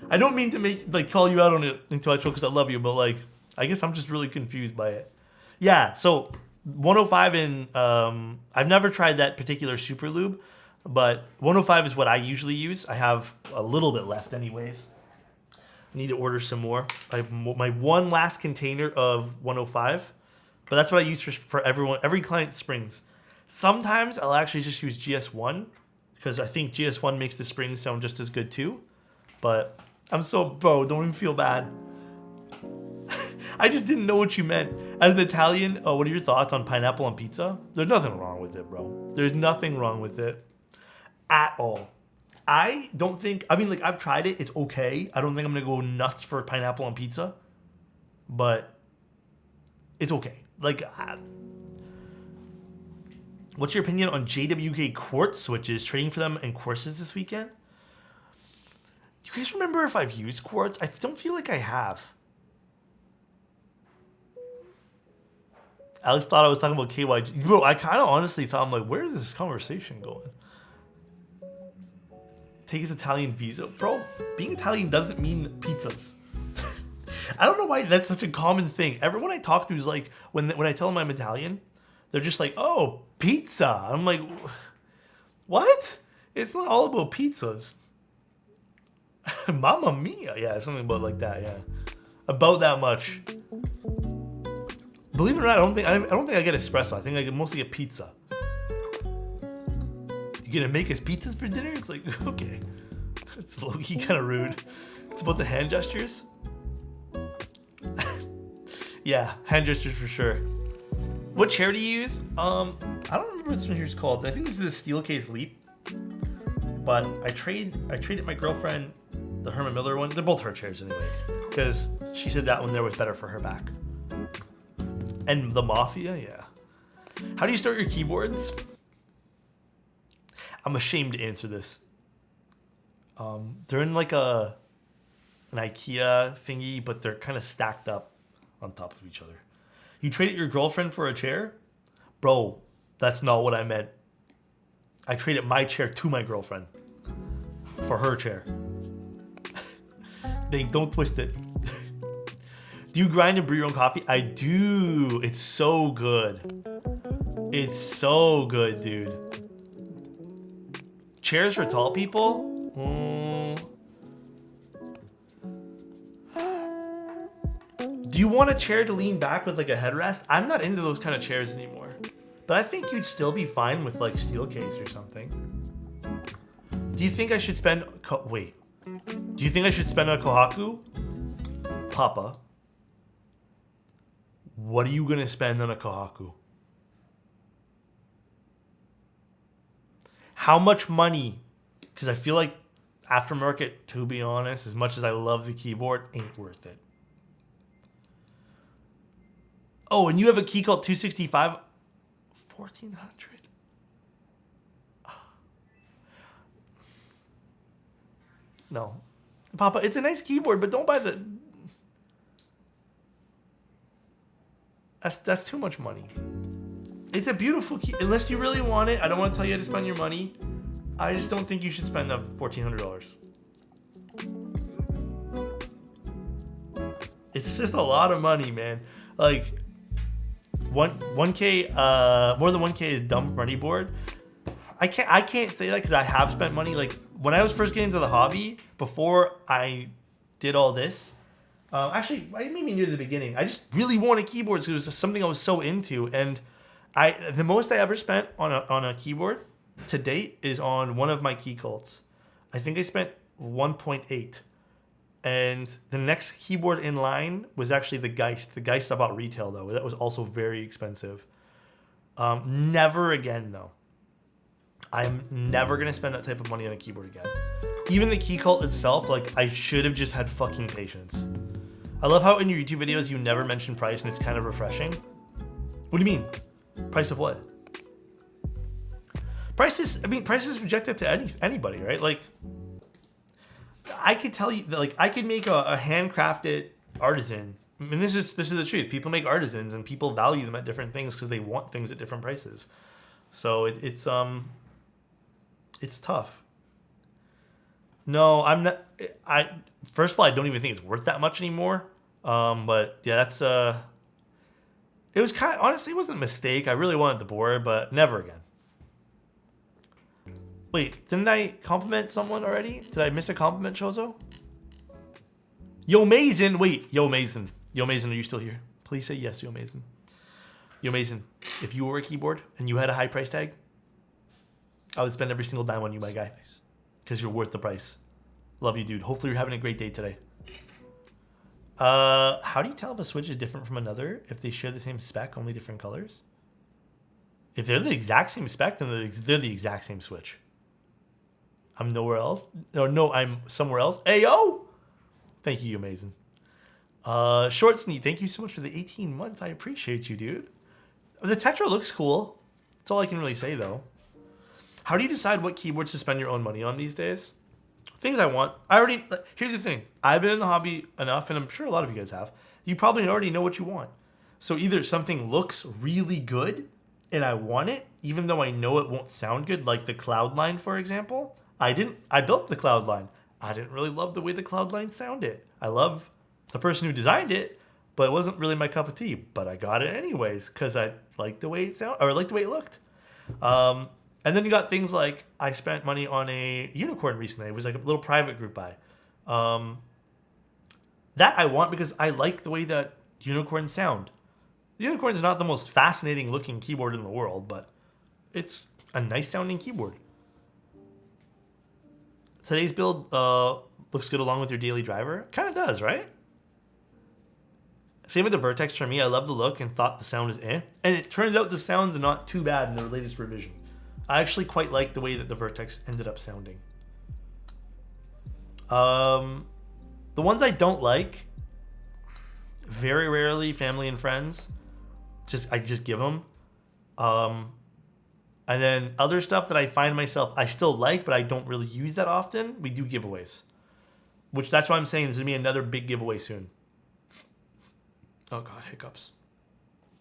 I don't mean to call you out on it, intellectual, because I love you, but like, I guess I'm just really confused by it. Yeah. So 105 in. I've never tried that particular super lube, but 105 is what I usually use. I have a little bit left, anyways. I need to order some more. I have my one last container of 105, but that's what I use for every client springs. Sometimes I'll actually just use GS1 because I think GS1 makes the springs sound just as good too. But bro, don't even feel bad. I just didn't know what you meant. As an Italian, what are your thoughts on pineapple on pizza? There's nothing wrong with it, bro. There's nothing wrong with it at all. I don't think, like, I've tried it. It's okay. I don't think I'm going to go nuts for pineapple on pizza. But it's okay. Like, what's your opinion on JWK quartz switches, trading for them in courses this weekend? Do you guys remember if I've used quartz? I don't feel like I have. Alex thought I was talking about KYG. Bro, I kind of honestly thought, I'm like, where is this conversation going? Take his Italian visa. Bro, being Italian doesn't mean pizzas. I don't know why that's such a common thing. Everyone I talk to is like, when I tell them I'm Italian, they're just like, oh, pizza. I'm like, what? It's not all about pizzas. Mamma mia. Yeah, something about like that, yeah. About that much. Believe it or not, I don't think I get espresso. I think I mostly get pizza. You gonna make us pizzas for dinner? It's like, okay. It's low-key kind of rude. It's about the hand gestures. Yeah, hand gestures for sure. What chair do you use? I don't remember what this one here's called. I think this is the Steelcase Leap. But I traded my girlfriend the Herman Miller one. They're both her chairs anyways. Because she said that one there was better for her back. And the Mafia, yeah. How do you start your keyboards? I'm ashamed to answer this. They're in like an IKEA thingy, but they're kind of stacked up on top of each other. You traded your girlfriend for a chair? Bro, that's not what I meant. I traded my chair to my girlfriend for her chair. Don't twist it. Do you grind and brew your own coffee? I do. It's so good. It's so good, dude. Chairs for tall people? Do you want a chair to lean back with like a headrest? I'm not into those kind of chairs anymore. But I think you'd still be fine with like Steelcase or something. Do you think I should spend... Wait. Do you think I should spend on a Kohaku? Papa. What are you going to spend on a Kohaku? How much money? Because I feel like aftermarket, to be honest, as much as I love the keyboard, ain't worth it. Oh, and you have a key called 265? 1400. No. Papa, it's a nice keyboard, but don't buy the... That's too much money. It's a beautiful key. Unless you really want it, I don't want to tell you how to spend your money. I just don't think you should spend the $1,400. It's just a lot of money, man. Like, 1K, more than 1K is dumb for any board. I can't say that because I have spent money. Like when I was first getting into the hobby, before I did all this, actually, maybe near the beginning, I just really wanted keyboards because it was something I was so into. And the most I ever spent on a keyboard to date is on one of my key cults. I think I spent 1.8. And the next keyboard in line was actually the Geist. The Geist I bought retail though. That was also very expensive. Never again though. I'm never gonna spend that type of money on a keyboard again. Even the key cult itself, like I should have just had fucking patience. I love how in your YouTube videos you never mention price and it's kind of refreshing. What do you mean? Price of what? Price is subjective to anybody, right? Like I could tell you that like I could make a handcrafted artisan. I mean this is the truth. People make artisans and people value them at different things because they want things at different prices. So it's tough. No, I'm not. First of all, I don't even think it's worth that much anymore. But yeah, that's it was kind of, honestly, it wasn't a mistake. I really wanted the board, but never again. Wait, didn't I compliment someone already? Did I miss a compliment, Chozo? Yo Mason, wait, Yo Mason, are you still here? Please say yes, Yo Mason. Yo Mason, if you were a keyboard and you had a high price tag, I would spend every single dime on you, my guy. Because you're worth the price. Love you, dude. Hopefully you're having a great day today. How do you tell if a Switch is different from another if they share the same spec, only different colors? If they're the exact same spec, then they're the exact same Switch. I'm nowhere else. No, I'm somewhere else. Ayo! Thank you, amazing. Short Sneak, thank you so much for the 18 months. I appreciate you, dude. The Tetra looks cool. That's all I can really say, though. How do you decide what keyboards to spend your own money on these days? Things I want. Here's the thing. I've been in the hobby enough, and I'm sure a lot of you guys have. You probably already know what you want. So either something looks really good, and I want it, even though I know it won't sound good, like the Cloudline, for example. I built the Cloudline. I didn't really love the way the Cloudline sounded. I love the person who designed it, but it wasn't really my cup of tea. But I got it anyways, because I liked the way it sounded, or liked the way it looked. And then you got things like I spent money on a unicorn recently. It was like a little private group buy. That I want because I like the way that unicorns sound. The unicorn is not the most fascinating looking keyboard in the world, but it's a nice sounding keyboard. Today's build looks good along with your daily driver. Kind of does, right? Same with the Vertex for me. I love the look and thought the sound is eh. And it turns out the sound's not too bad in the latest revision. I actually quite like the way that the Vertex ended up sounding. The ones I don't like, very rarely family and friends. I just give them. And then other stuff that I find myself, I still like, but I don't really use that often. We do giveaways. That's why I'm saying there's going to be another big giveaway soon. Oh God, hiccups.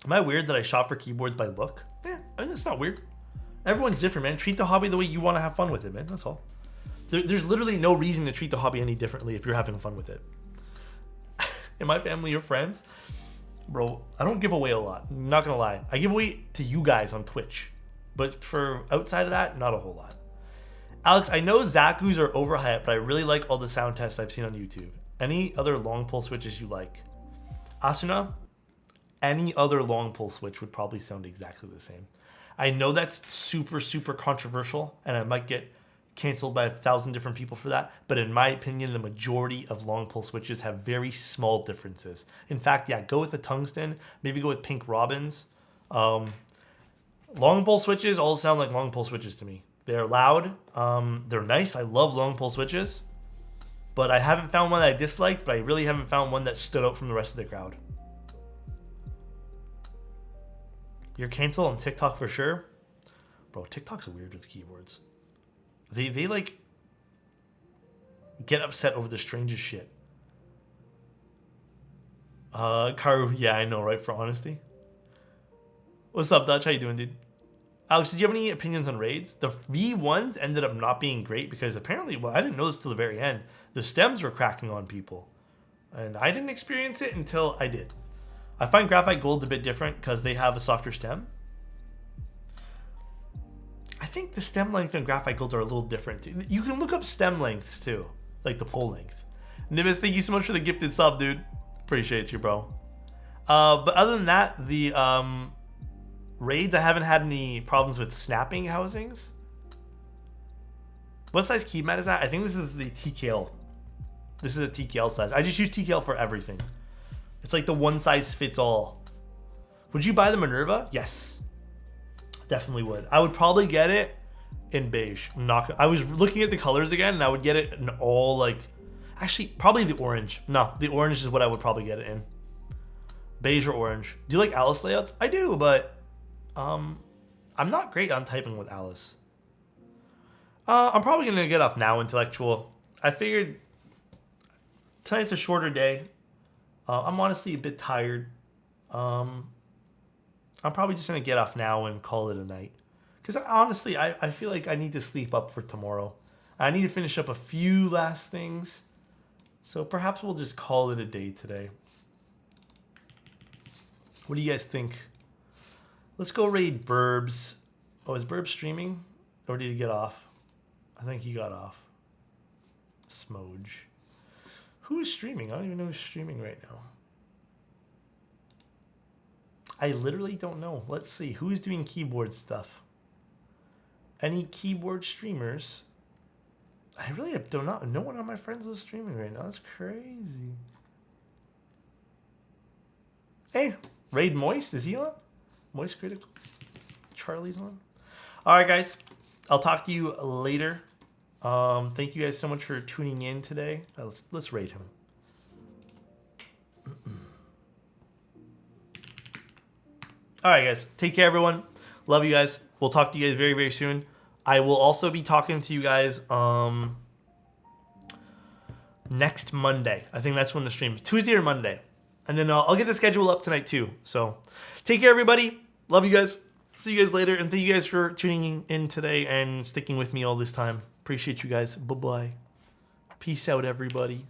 Am I weird that I shop for keyboards by look? Yeah, I mean, that's not weird. Everyone's different, man. Treat the hobby the way you want to have fun with it, man. That's all. There's literally no reason to treat the hobby any differently if you're having fun with it. In my family or friends, bro, I don't give away a lot. I'm not going to lie. I give away to you guys on Twitch. But for outside of that, not a whole lot. Alex, I know Zaku's are overhyped, but I really like all the sound tests I've seen on YouTube. Any other long pull switches you like? Asuna, any other long pull switch would probably sound exactly the same. I know that's super, super controversial, and I might get canceled by 1,000 different people for that, but in my opinion, the majority of long pull switches have very small differences. In fact, yeah, go with the tungsten, maybe go with pink robins. Long pull switches all sound like long pull switches to me. They're loud, they're nice, I love long pull switches, but I haven't found one that I disliked, but I really haven't found one that stood out from the rest of the crowd. You're canceled on TikTok for sure. Bro, TikTok's weird with keyboards. They like get upset over the strangest shit. Karu, yeah, I know, right? For honesty. What's up, Dutch? How you doing, dude? Alex, did you have any opinions on raids? The V1s ended up not being great because apparently, well, I didn't know this till the very end. The stems were cracking on people. And I didn't experience it until I did. I find graphite gold's a bit different because they have a softer stem. I think the stem length and graphite golds are a little different too. You can look up stem lengths too, like the pole length. Nimbus, thank you so much for the gifted sub, dude. Appreciate you, bro. But other than that, the raids, I haven't had any problems with snapping housings. What size key mat is that? I think this is the TKL. This is a TKL size. I just use TKL for everything. It's like the one size fits all. Would you buy the Minerva? Yes. Definitely would. I would probably get it in beige. I was looking at the colors again, and I would get it in all like, actually probably the orange. No, the orange is what I would probably get it in. Beige or orange. Do you like Alice layouts? I do, but I'm not great on typing with Alice. I'm probably gonna get off now, Intellectual. I figured tonight's a shorter day. I'm honestly a bit tired. I'm probably just gonna get off now and call it a night. Because honestly, I feel like I need to sleep up for tomorrow. I need to finish up a few last things. So perhaps we'll just call it a day today. What do you guys think? Let's go raid Burbs. Oh, is Burbs streaming? Or did he get off? I think he got off. Smoj. Who is streaming? I don't even know who's streaming right now. I literally don't know. Let's see. Who's doing keyboard stuff? Any keyboard streamers? I really have not. No one on my friends is streaming right now. That's crazy. Hey, Raid Moist. Is he on? Moist Critical. Charlie's on. All right, guys. I'll talk to you later. Thank you guys so much for tuning in today. Let's raid him. All right, guys. Take care, everyone. Love you guys. We'll talk to you guys very, very soon. I will also be talking to you guys next Monday. I think that's when the stream is. Tuesday or Monday. And then I'll get the schedule up tonight, too. So take care, everybody. Love you guys. See you guys later. And thank you guys for tuning in today and sticking with me all this time. Appreciate you guys. Bye-bye. Peace out, everybody.